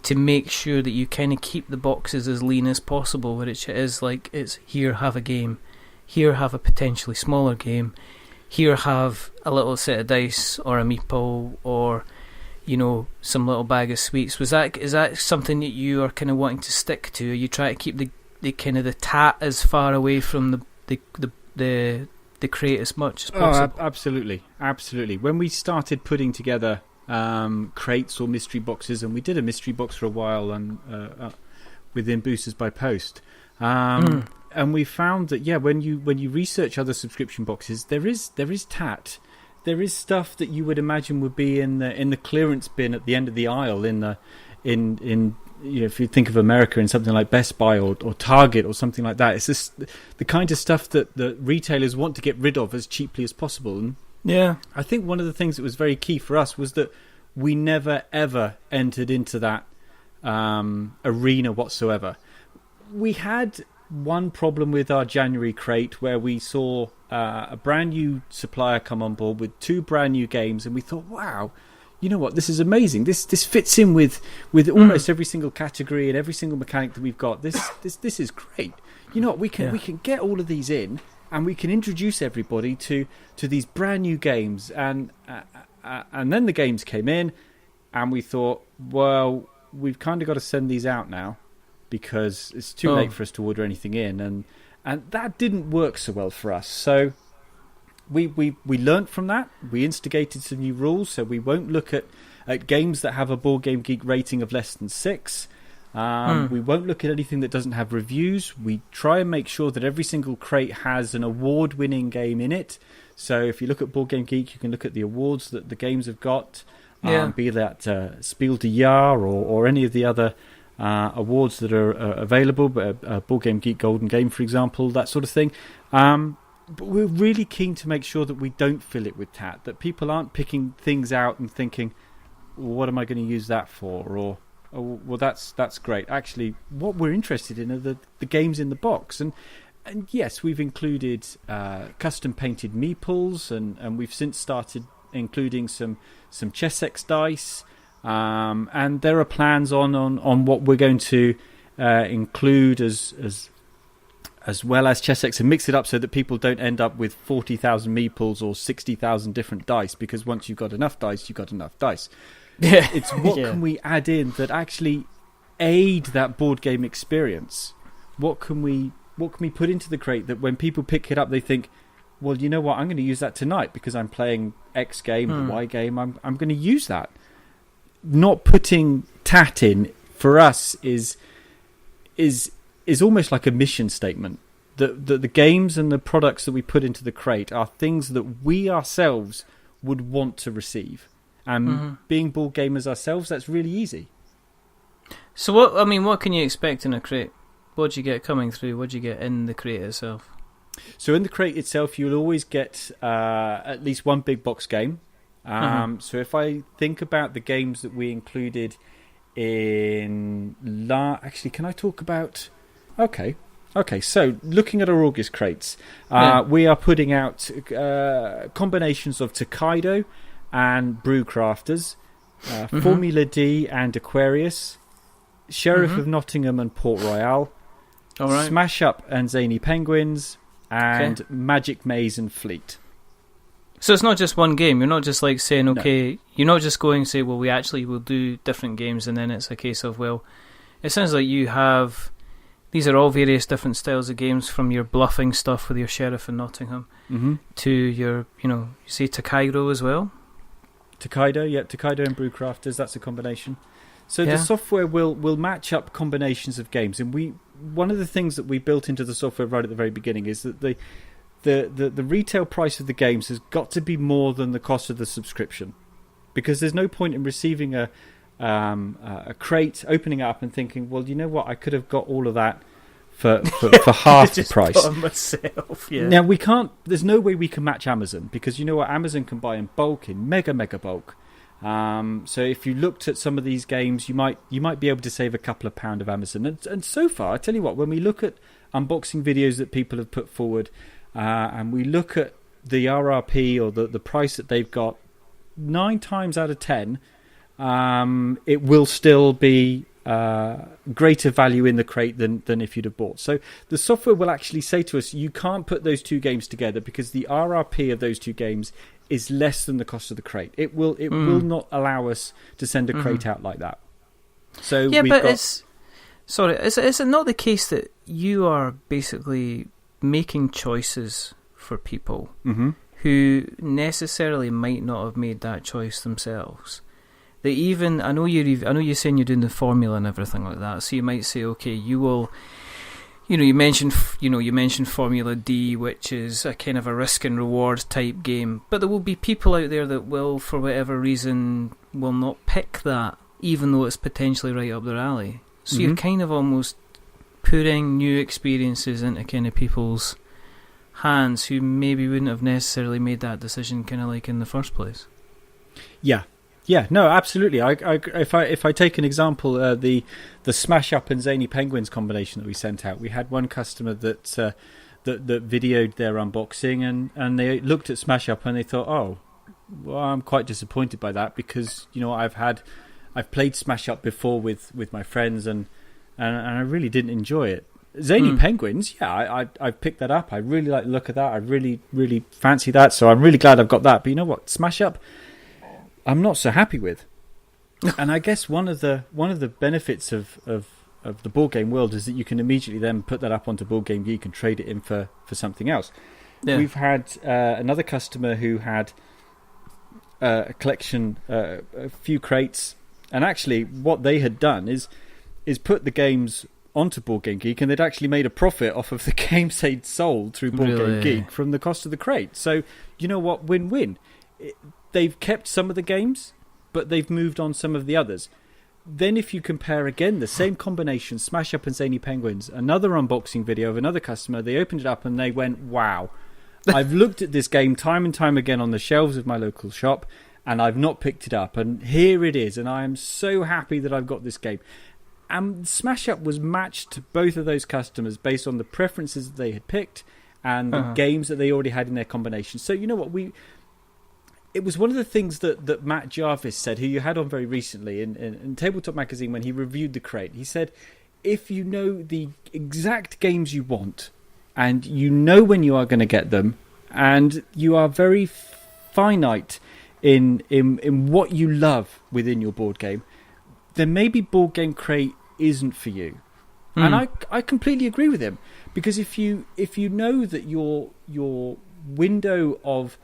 to make sure that you kind of keep the boxes as lean as possible, which is like, it's here, have a game, here, have a potentially smaller game, here, have a little set of dice or a meeple or, you know, some little bag of sweets. Is that something that you are kind of wanting to stick to? Are you trying to keep the kind of the tat as far away from the crate as much as possible? Oh, absolutely. When we started putting together crates or mystery boxes, and we did a mystery box for a while and within Boosters by Post, and we found that when you research other subscription boxes, there is tat. There is stuff that you would imagine would be in the clearance bin at the end of the aisle in if you think of America, in something like Best Buy or Target or something like that. It's just the kind of stuff that the retailers want to get rid of as cheaply as possible. And yeah, I think one of the things that was very key for us was that we never ever entered into that arena whatsoever. We had one problem with our January crate where we saw a brand new supplier come on board with 2 brand new games, and we thought, wow, you know what, this is amazing. This fits in with almost every single category and every single mechanic that we've got. This is great. You know what, we can get all of these in, and we can introduce everybody to these brand new games. And then the games came in, and we thought, well, we've kind of got to send these out now because it's too late for us to order anything in, and that didn't work so well for us. So we learnt from that. We instigated some new rules, so we won't look at games that have a Board Game Geek rating of less than 6. We won't look at anything that doesn't have reviews. We try and make sure that every single crate has an award-winning game in it. So if you look at Board Game Geek, you can look at the awards that the games have got, be that Spiel des Jahres or any of the other awards that are available, Board Game Geek Golden Game, for example, that sort of thing. But we're really keen to make sure that we don't fill it with tat, that people aren't picking things out and thinking, what am I going to use that for? Or well, that's great. Actually, what we're interested in are the games in the box. And yes, we've included custom painted meeples, and we've since started including some Chessex dice. And there are plans on what we're going to include as well as Chessex, and mix it up so that people don't end up with 40,000 meeples or 60,000 different dice, because once you've got enough dice, you've got enough dice. It's what can we add in that actually aid that board game experience? What can we put into the crate that when people pick it up, they think, well, you know what, I'm going to use that tonight because I'm playing X game or Y game. I'm going to use that. Not putting tat in for us is almost like a mission statement. The games and the products that we put into the crate are things that we ourselves would want to receive. And being board gamers ourselves, that's really easy. So what can you expect in a crate? What do you get coming through? What do you get in the crate itself? So in the crate itself, you'll always get at least one big box game. So if I think about the games that we included in actually, can I talk about? Okay. So looking at our August crates, we are putting out combinations of Tokaido and Brewcrafters, Formula D and Aquarius, Sheriff of Nottingham and Port Royal, Smash Up and Zany Penguins, and Magic Maze and Fleet. So it's not just one game. You're not just like saying, okay, you're not just going to say, well, we actually will do different games, and then it's a case of, well, it sounds like you have, these are all various different styles of games, from your bluffing stuff with your Sheriff in Nottingham to your, you say Tokaido as well? Tokaido and Brewcrafters, that's a combination. So the software will match up combinations of games, and one of the things that we built into the software right at the very beginning is that the retail price of the games has got to be more than the cost of the subscription, because there's no point in receiving a crate, opening it up and thinking, well, you know what, I could have got all of that for half the price. Myself, Now we can't. There's no way we can match Amazon, because you know what, Amazon can buy in bulk, in mega bulk. So if you looked at some of these games, you might be able to save a couple of pound of Amazon. And so far, I tell you what, when we look at unboxing videos that people have put forward, and we look at the RRP or the price that they've got, 9 times out of 10, it will still be greater value in the crate than if you'd have bought. So the software will actually say to us, you can't put those two games together because the RRP of those two games is less than the cost of the crate. It will not allow us to send a crate out like that. So yeah, but is it not the case that you are basically making choices for people who necessarily might not have made that choice themselves? That even I know you're saying you're doing the formula and everything like that. So you might say, okay, you will, you mentioned Formula D, which is a kind of a risk and reward type game. But there will be people out there that will, for whatever reason, will not pick that, even though it's potentially right up their alley. So you're kind of almost putting new experiences into kind of people's hands who maybe wouldn't have necessarily made that decision kind of like in the first place. Yeah, no, absolutely. If I take an example, the Smash Up and Zany Penguins combination that we sent out, we had one customer that videoed their unboxing, and they looked at Smash Up and they thought, oh, well, I'm quite disappointed by that because I've played Smash Up before with my friends and I really didn't enjoy it. Zany Penguins, yeah, I picked that up. I really like the look of that. I really, really fancy that. So I'm really glad I've got that. But you know what? Smash Up, I'm not so happy with. And I guess one of the benefits of the board game world is that you can immediately then put that up onto Board Game Geek and trade it in for something else. Yeah. We've had another customer who had a collection, a few crates, and actually what they had done is put the games onto Board Game Geek, and they'd actually made a profit off of the games they'd sold through Board Game Geek from the cost of the crate. So you know what, win-win. They've kept some of the games, but they've moved on some of the others. Then if you compare again the same combination, Smash Up and Zany Penguins, another unboxing video of another customer, they opened it up and they went, wow, I've looked at this game time and time again on the shelves of my local shop and I've not picked it up, and here it is, and I am so happy that I've got this game. And Smash Up was matched to both of those customers based on the preferences that they had picked and the games that they already had in their combination. So you know what, it was one of the things that Matt Jarvis said, who you had on very recently in Tabletop Magazine when he reviewed the crate. He said, if you know the exact games you want and you know when you are going to get them and you are very finite in what you love within your board game, then maybe Board Game Crate isn't for you. And I completely agree with him, because if you know that your window of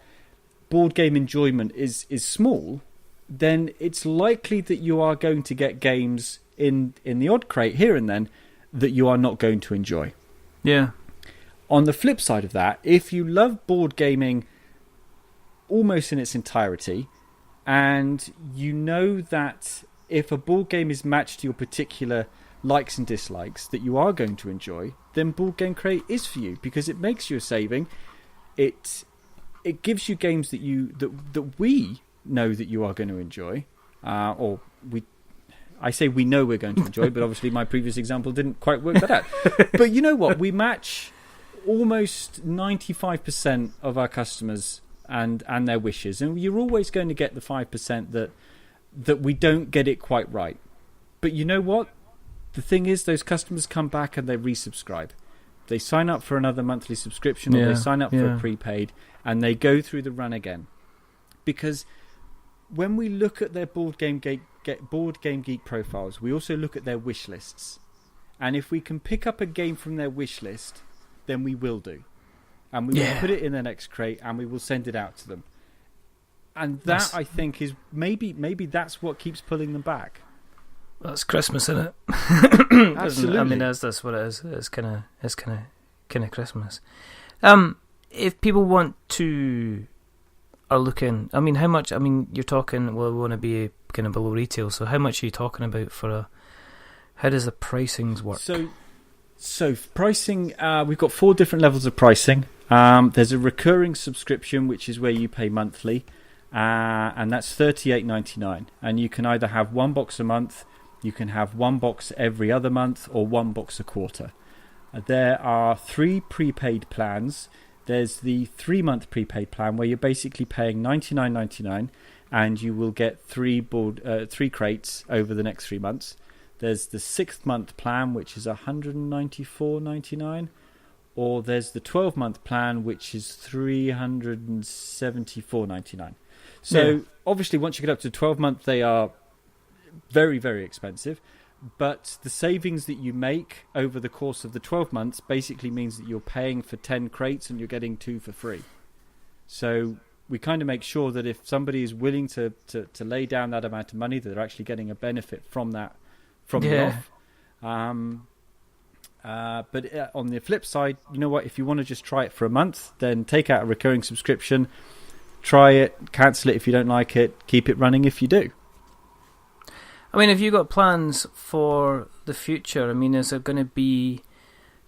board game enjoyment is small, then it's likely that you are going to get games in the odd crate here and then that you are not going to enjoy. Yeah. On the flip side of that, if you love board gaming almost in its entirety, and you know that if a board game is matched to your particular likes and dislikes that you are going to enjoy, then Board Game Crate is for you, because it makes you a saving. It gives you games that we know that you are going to enjoy, I say we know we're going to enjoy, but obviously my previous example didn't quite work that out. But you know what? We match almost 95% of our customers and their wishes, and you're always going to get the 5% that we don't get it quite right. But you know what? The thing is, those customers come back and they resubscribe. They sign up for another monthly subscription, or they sign up for a prepaid, and they go through the run again. Because when we look at their Board Game Geek profiles, we also look at their wish lists. And if we can pick up a game from their wish list, then we will do. And we will put it in their next crate, and we will send it out to them. And that, I think, is maybe that's what keeps pulling them back. That's Christmas, isn't it? Absolutely. I mean, that's what it is. It's kind of Christmas. If people want to are looking, I mean, how much? I mean, you're talking. Well, we want to be kind of below retail. So, how much are you talking about for a? How does the pricings work? So pricing. We've got 4 different levels of pricing. There's a recurring subscription, which is where you pay monthly, and that's $38.99. And you can either have 1 box a month, you can have 1 box every other month, or 1 box a quarter. There are 3 prepaid plans. There's the 3-month prepaid plan where you're basically paying $99.99, and you will get three crates over the next 3 months. There's the 6-month plan, which is $194.99, or there's the 12-month plan, which is $374.99. So obviously, once you get up to 12-month, they are very, very expensive. But the savings that you make over the course of the 12 months basically means that you're paying for 10 crates and you're getting 2 for free. So we kind of make sure that if somebody is willing to lay down that amount of money, that they're actually getting a benefit from that from the off. But on the flip side, you know what? If you want to just try it for a month, then take out a recurring subscription, try it, cancel it if you don't like it, keep it running if you do. I mean, have you got plans for the future? I mean, is there going to be,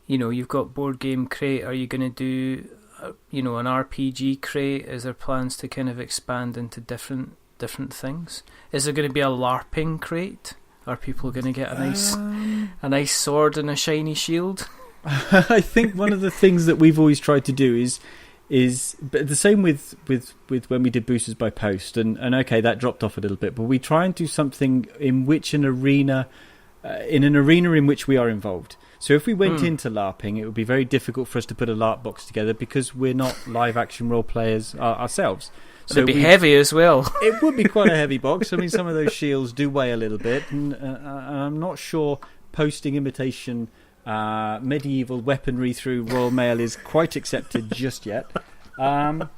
you've got board game crate. Are you going to do, an RPG crate? Is there plans to kind of expand into different things? Is there going to be a LARPing crate? Are people going to get a nice sword and a shiny shield? I think one of the things that we've always tried to do is but the same with when we did boosters by post, and okay, that dropped off a little bit, but we try and do something in which in an arena in which we are involved. So if we went into LARPing, it would be very difficult for us to put a LARP box together because we're not live action role players ourselves. So it'd be heavy as well. It would be quite a heavy box. I mean, some of those shields do weigh a little bit, and I'm not sure posting imitation medieval weaponry through Royal Mail is quite accepted just yet. But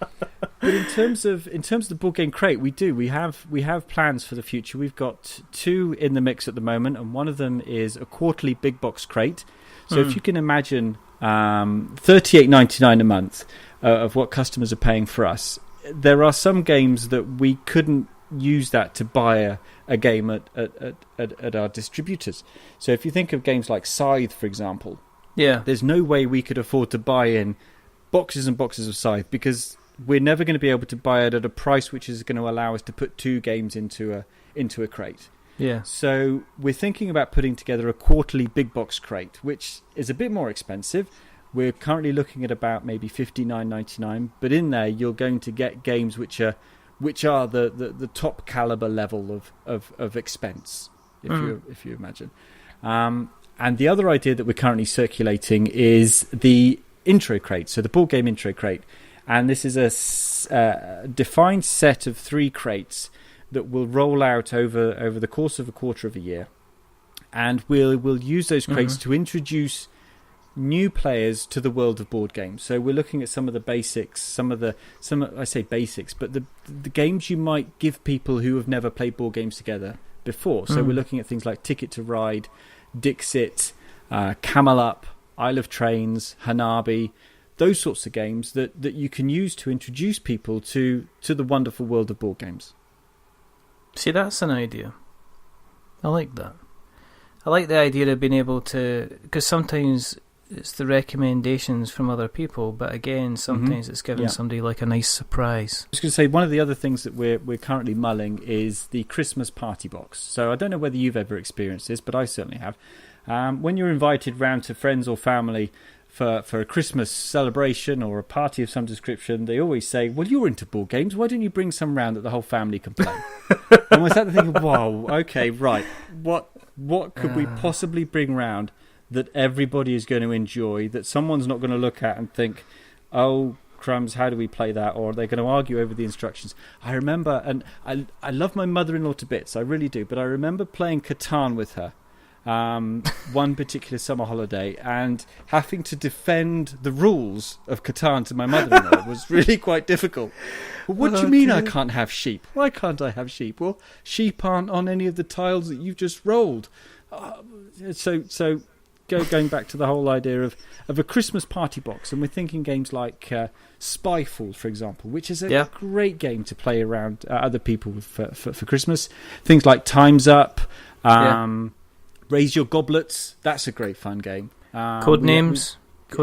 in terms of the board game crate, we have plans for the future. We've got 2 in the mix at the moment, and one of them is a quarterly big box crate. So if you can imagine $38.99 a month of what customers are paying for us, there are some games that we couldn't use that to buy a game at our distributors. So if you think of games like Scythe, for example, there's no way we could afford to buy in boxes and boxes of Scythe because we're never going to be able to buy it at a price which is going to allow us to put 2 games into a crate. Yeah. So we're thinking about putting together a quarterly big box crate, which is a bit more expensive. We're currently looking at about maybe $59.99, but in there you're going to get games which are the top caliber level of expense, if you imagine. And the other idea that we're currently circulating is the intro crate, so the board game intro crate, and this is a defined set of 3 crates that will roll out over the course of a quarter of a year, and we'll use those crates to introduce new players to the world of board games. So we're looking at some of the basics, I say basics, but the games you might give people who have never played board games together before. So we're looking at things like Ticket to Ride, Dixit, Camel Up, Isle of Trains, Hanabi, those sorts of games that you can use to introduce people to the wonderful world of board games. See, that's an idea. I like that. I like the idea of being able to, because sometimes it's the recommendations from other people, but again, sometimes it's giving somebody like a nice surprise. I was going to say, one of the other things that we're currently mulling is the Christmas party box. So I don't know whether you've ever experienced this, but I certainly have. When you're invited round to friends or family for a Christmas celebration or a party of some description, they always say, well, you're into board games, why don't you bring some round that the whole family can play? And I sat there thinking, wow, okay, right, what could we possibly bring round that everybody is going to enjoy, that someone's not going to look at and think, oh, crumbs, how do we play that? Or they're going to argue over the instructions. I remember, and I love my mother-in-law to bits, I really do, but I remember playing Catan with her one particular summer holiday, and having to defend the rules of Catan to my mother-in-law was really quite difficult. Well, what do you mean I can't have sheep? Why can't I have sheep? Well, sheep aren't on any of the tiles that you've just rolled. So going back to the whole idea of a Christmas party box, and we're thinking games like Spyfall, for example, which is a great game to play around other people with for Christmas. Things like Time's Up, Raise Your Goblets, that's a great fun game. Codenames.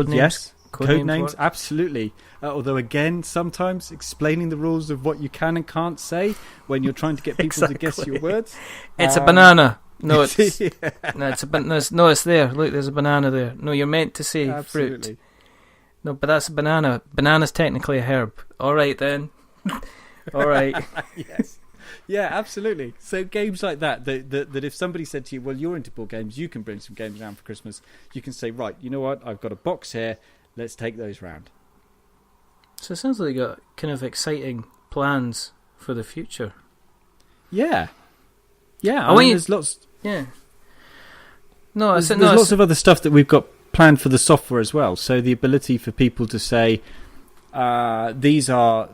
Yes, Codenames, absolutely. Although again, sometimes explaining the rules of what you can and can't say when you're trying to get people to guess your words. It's a banana. No, it's it's there. Look, there's a banana there. No, you're meant to say fruit. No, but that's a banana. Banana's technically a herb. All right then. All right. Yes. Yeah, absolutely. So games like that if somebody said to you, well, you're into board games, you can bring some games around for Christmas, you can say, right, you know what, I've got a box here, let's take those round. So it sounds like you got kind of exciting plans for the future. Yeah. I mean, there's lots... Yeah. There's lots of other stuff that we've got planned for the software as well. So the ability for people to say, these are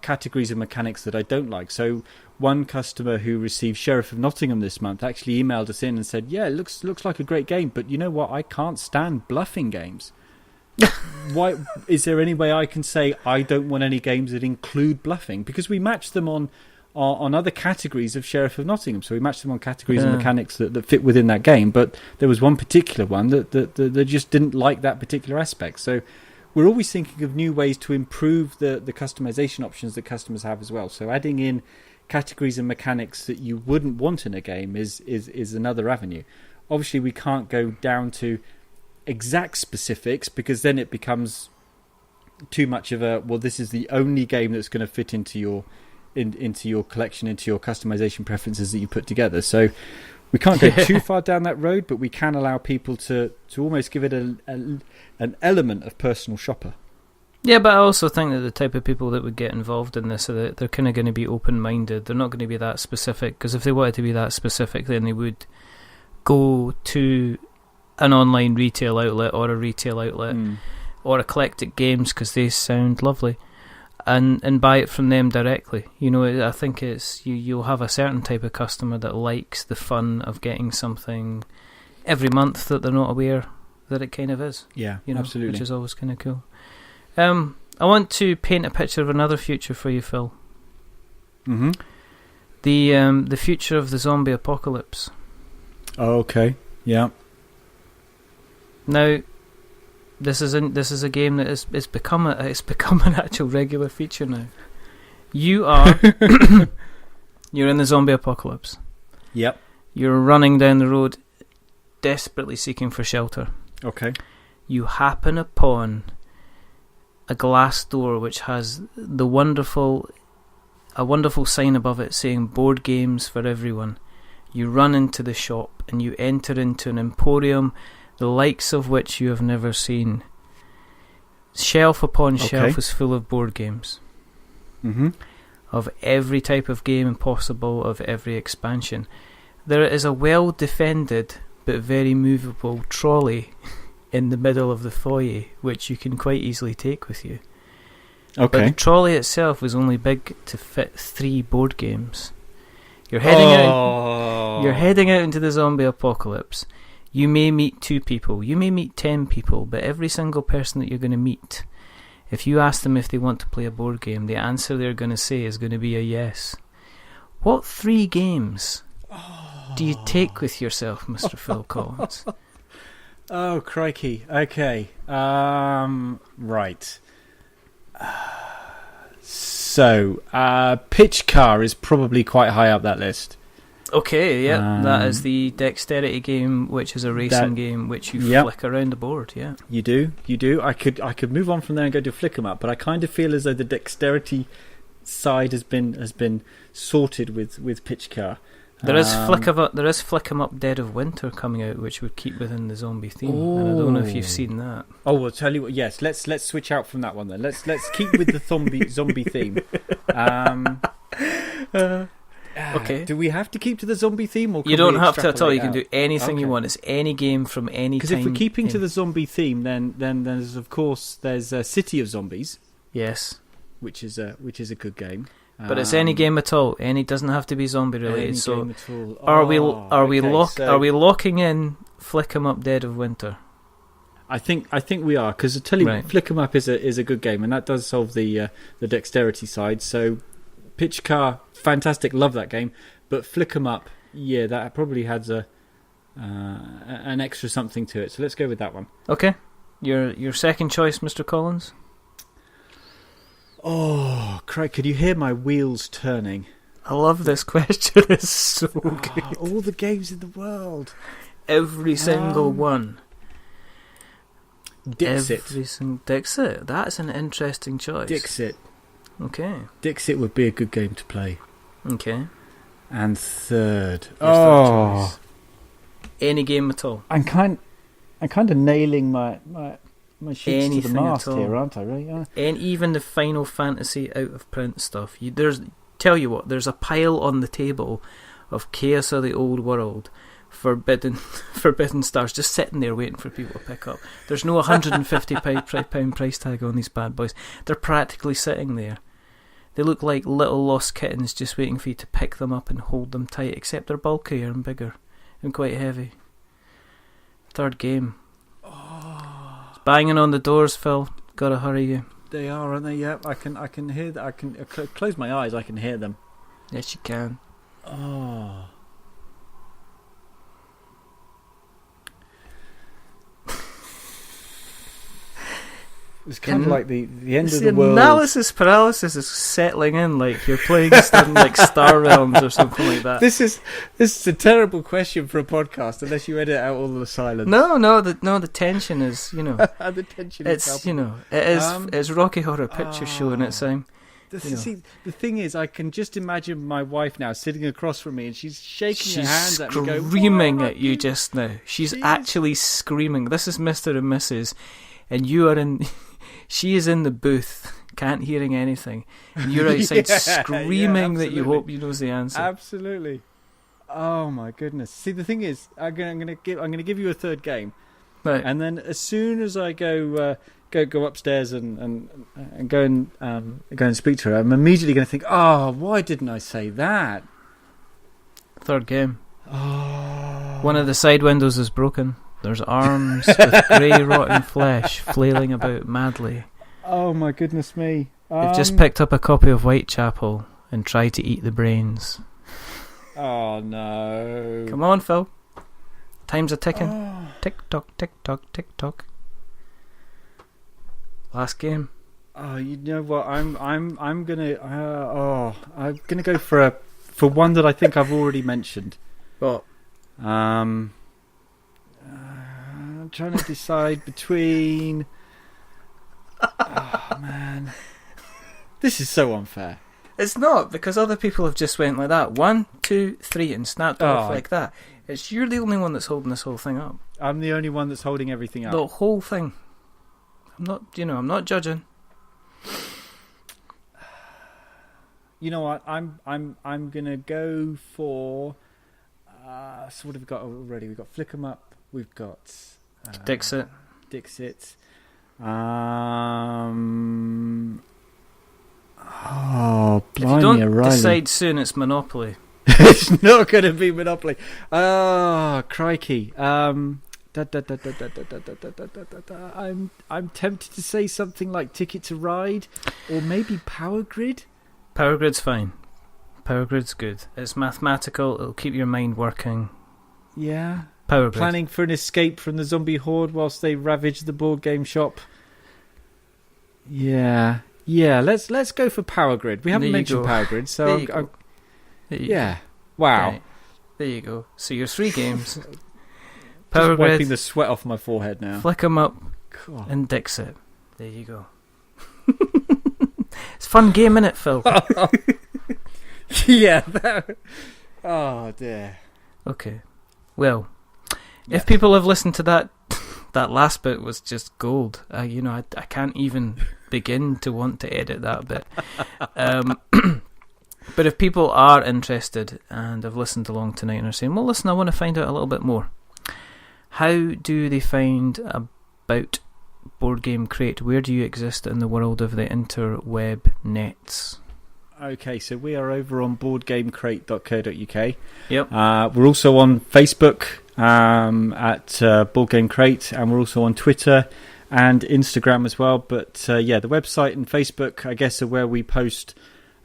categories of mechanics that I don't like. So one customer who received Sheriff of Nottingham this month actually emailed us in and said, yeah, it looks like a great game, but you know what? I can't stand bluffing games. Why is there any way I can say I don't want any games that include bluffing? Because we match them on other categories of Sheriff of Nottingham. So we matched them on categories of mechanics that fit within that game, but there was one particular one that just didn't like that particular aspect. So we're always thinking of new ways to improve the customization options that customers have as well. So adding in categories and mechanics that you wouldn't want in a game is another avenue. Obviously, we can't go down to exact specifics because then it becomes too much of a, well, this is the only game that's going to fit into your collection, into your customization preferences that you put together. So we can't go too far down that road, but we can allow people to almost give it an element of personal shopper. Yeah, but I also think that the type of people that would get involved in this, they're kind of going to be open-minded. They're not going to be that specific, because if they wanted to be that specific, then they would go to an online retail outlet or a retail outlet or Eclectic Games, because they sound lovely, and buy it from them directly. You know, I think it's you'll have a certain type of customer that likes the fun of getting something every month that they're not aware that it kind of is. Yeah, you know, absolutely. Which is always kind of cool. I want to paint a picture of another future for you, Phil. Mm-hmm. The future of the zombie apocalypse. Oh, okay. Yeah. Now, this is a game that it's become an actual regular feature now. You are you're in the zombie apocalypse. Yep. You're running down the road, desperately seeking for shelter. Okay. You happen upon a glass door which has a wonderful sign above it saying "Board Games for Everyone." You run into the shop and you enter into an emporium, the likes of which you have never seen. Shelf upon shelf is full of board games. Mm-hmm. Of every type of game possible, of every expansion. There is a well-defended but very movable trolley in the middle of the foyer, which you can quite easily take with you. Okay. But the trolley itself is only big to fit 3 board games. You're heading out into the zombie apocalypse. You may meet 2 people, you may meet 10 people, but every single person that you're going to meet, if you ask them if they want to play a board game, the answer they're going to say is going to be a yes. What 3 games do you take with yourself, Mr. Phil Collins? Oh, crikey. Okay. Right. So, Pitch Car is probably quite high up that list. Okay, yeah, that is the dexterity game, which is a racing game, which you flick around the board. Yeah, you do. I could move on from there and go to Flick 'em Up, but I kind of feel as though the dexterity side has been sorted with Pitch Car. There is Flick 'em Up Dead of Winter coming out, which would keep within the zombie theme. And I don't know if you've seen that. Oh, well, tell you what. Yes, let's switch out from that one then. Let's keep with the zombie theme. Okay. Do we have to keep to the zombie theme, or can you don't we have to at all? You extrapolate can do anything you want. It's any game from any time. Because if we're keeping to the zombie theme, then there's of course City of Zombies. Yes, which is a good game. But it's any game at all. Any doesn't have to be zombie related. So game at all. Are we locking in Flick 'em Up Dead of Winter? I think we are, because I tell you, Flick 'em Up is a good game, and that does solve the dexterity side. So Pitch Car, fantastic, love that game. But Flick 'em Up, yeah, that probably has an extra something to it. So let's go with that one. Okay, your second choice, Mr. Collins. Oh, Craig, could you hear my wheels turning? I love this question. It's so good. All the games in the world. Every single one. Dixit. Dixit. That's an interesting choice. Dixit. Okay. Dixit would be a good game to play. Okay. And third. Your third choice. Any game at all. I'm kind of nailing my sheets Anything to the mast at all. here, aren't I? Right? Yeah. And even the Final Fantasy out of print stuff. Tell you what, there's a pile on the table of Chaos of the Old World, Forbidden Stars, just sitting there waiting for people to pick up. There's no £150 price tag on these bad boys. They're practically sitting there. They look like little lost kittens just waiting for you to pick them up and hold them tight, except they're bulkier and bigger and quite heavy. Third game. It's banging on the doors, Phil. Gotta hurry you. They are, aren't they? Yep. I can hear that. I can close my eyes. I can hear them. Yes, you can. Oh. It's kind of like the end of the world. Analysis paralysis is settling in, like you're playing something like Star Realms or something like that. This is a terrible question for a podcast, unless you edit out all the silence. No, the tension is, The tension is it's, palpable. it's Rocky Horror Picture Show in its time. See, the thing is, I can just imagine my wife now sitting across from me, and she's shaking her hands at me, going, screaming at you just now. She's actually screaming. This is Mr. and Mrs. And you are in. She is in the booth, can't hearing anything, and you're outside screaming that you hope you knows the answer. Absolutely. Oh my goodness. See, the thing is, I'm gonna give you a third game, right? And then as soon as I go upstairs and go and speak to her, I'm immediately going to think, oh, why didn't I say that? Third game. Oh. One of the side windows is broken. There's arms with grey rotten flesh flailing about madly. Oh my goodness me. They've just picked up a copy of Whitechapel and tried to eat the brains. Oh no. Come on, Phil. Time's a ticking. Tick tock, tick tock, tick tock. Last game. Oh, you know what? I'm gonna go for one that I think I've already mentioned. What? I'm trying to decide between. Oh man, this is so unfair. It's not, because other people have just went like that. 1, 2, 3, and snapped off like that. You're the only one that's holding this whole thing up. I'm the only one that's holding everything up. The whole thing. I'm not judging. You know what? I'm gonna go for. So what have we got already? We've got Flick 'em Up. We've got Dixit. Oh, blimey, if you don't O'Reilly. decide soon, it's Monopoly. It's not going to be Monopoly. Oh, crikey. I'm tempted to say something like Ticket to Ride, or maybe Power Grid. Power Grid's fine. Power Grid's good. It's mathematical. It'll keep your mind working. Yeah. Power Grid. Planning for an escape from the zombie horde whilst they ravage the board game shop. Yeah. Let's go for Power Grid. We haven't mentioned Power Grid, so yeah. Wow. Right. There you go. So your 3 games. Power Power Grid. Wiping Grid, the sweat off my forehead now. Flick 'em Up, God. and Dixit. There you go. It's a fun game, innit, Phil? Yeah. Oh dear. Okay. Well, if people have listened to that last bit was just gold. I can't even begin to want to edit that bit. But if people are interested and have listened along tonight and are saying, well, listen, I want to find out a little bit more, how do they find about Board Game Crate? Where do you exist in the world of the interweb nets? Okay, so we are over on boardgamecrate.co.uk. Yep. We're also on Facebook at Board Game Crate, and we're also on Twitter and Instagram as well. But the website and Facebook, I guess, are where we post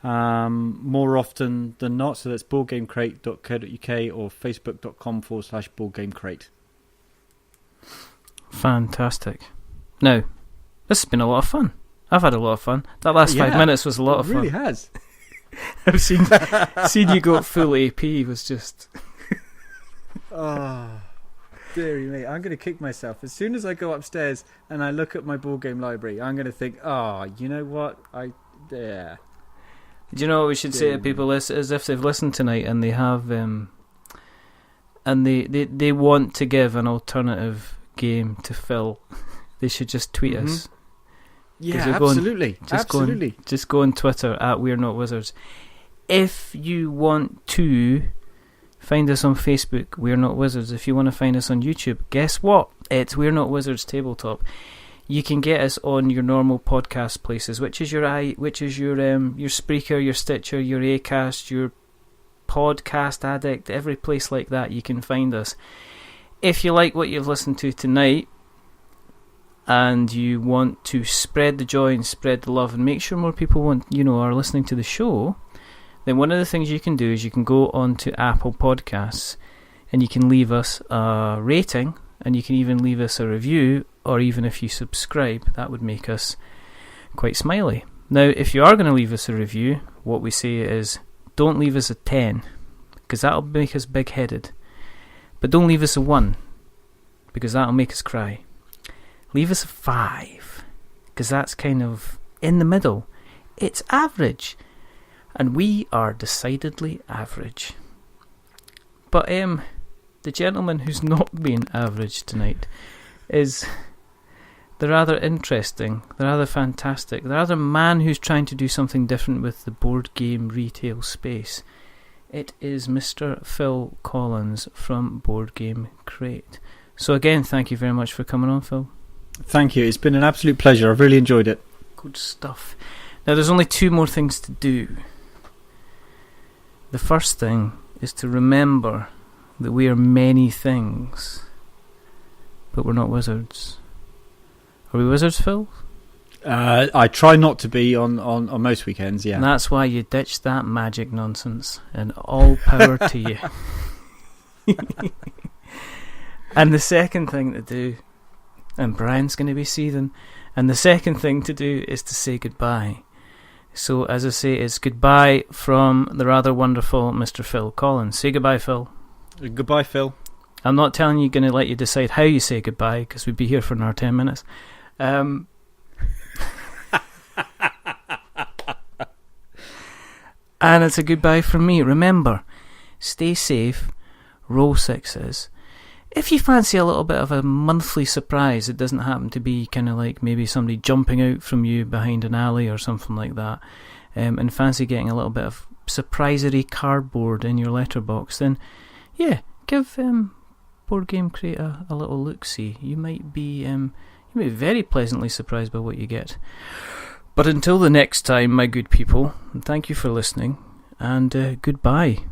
more often than not. So that's boardgamecrate.co.uk or facebook.com/boardgamecrate. Fantastic. Now, this has been a lot of fun. I've had a lot of fun. That last 5 minutes was a lot of fun. It really has. I've seen you go full AP was just... Oh, dearie me. I'm going to kick myself. As soon as I go upstairs and I look at my board game library, I'm going to think, oh, you know what? Do you know what we should say to people? As if they've listened tonight and they have, and they want to give an alternative game to Phil, they should just tweet us. Yeah, absolutely. Just go on Twitter at We're Not Wizards. If you want to find us on Facebook, We're Not Wizards. If you want to find us on YouTube, guess what? It's We're Not Wizards Tabletop. You can get us on your normal podcast places, which is your Spreaker, your Stitcher, your Acast, your Podcast Addict, every place like that you can find us. If you like what you've listened to tonight and you want to spread the joy and spread the love and make sure more people are listening to the show, then one of the things you can do is you can go on to Apple Podcasts and you can leave us a rating, and you can even leave us a review, or even if you subscribe, that would make us quite smiley. Now, if you are going to leave us a review, what we say is, don't leave us a 10, because that'll make us big-headed. But don't leave us a 1, because that'll make us cry. Leave us a 5, because that's kind of in the middle. It's average, and we are decidedly average. But the gentleman who's not been average tonight is the rather interesting, the rather fantastic, the rather man who's trying to do something different with the board game retail space. It is Mr. Phil Collins from Board Game Crate. So again, thank you very much for coming on, Phil. Thank you. It's been an absolute pleasure. I've really enjoyed it. Good stuff. Now there's only 2 more things to do. The first thing is to remember that we are many things, but we're not wizards. Are we wizards, Phil? I try not to be on most weekends, yeah. And that's why you ditched that magic nonsense, and all power to you. And the second thing to do, and Brian's going to be seething, and the second thing to do is to say goodbye. So, as I say, it's goodbye from the rather wonderful Mr. Phil Collins. Say goodbye, Phil. Goodbye, Phil. I'm not telling you, going to let you decide how you say goodbye, because we'd be here for another 10 minutes. And it's a goodbye from me. Remember, stay safe, roll 6s. If you fancy a little bit of a monthly surprise, it doesn't happen to be kind of like maybe somebody jumping out from you behind an alley or something like that, and fancy getting a little bit of surprisery cardboard in your letterbox, then yeah, give Board Game Crate a little look-see. You might be very pleasantly surprised by what you get. But until the next time, my good people, thank you for listening, and goodbye.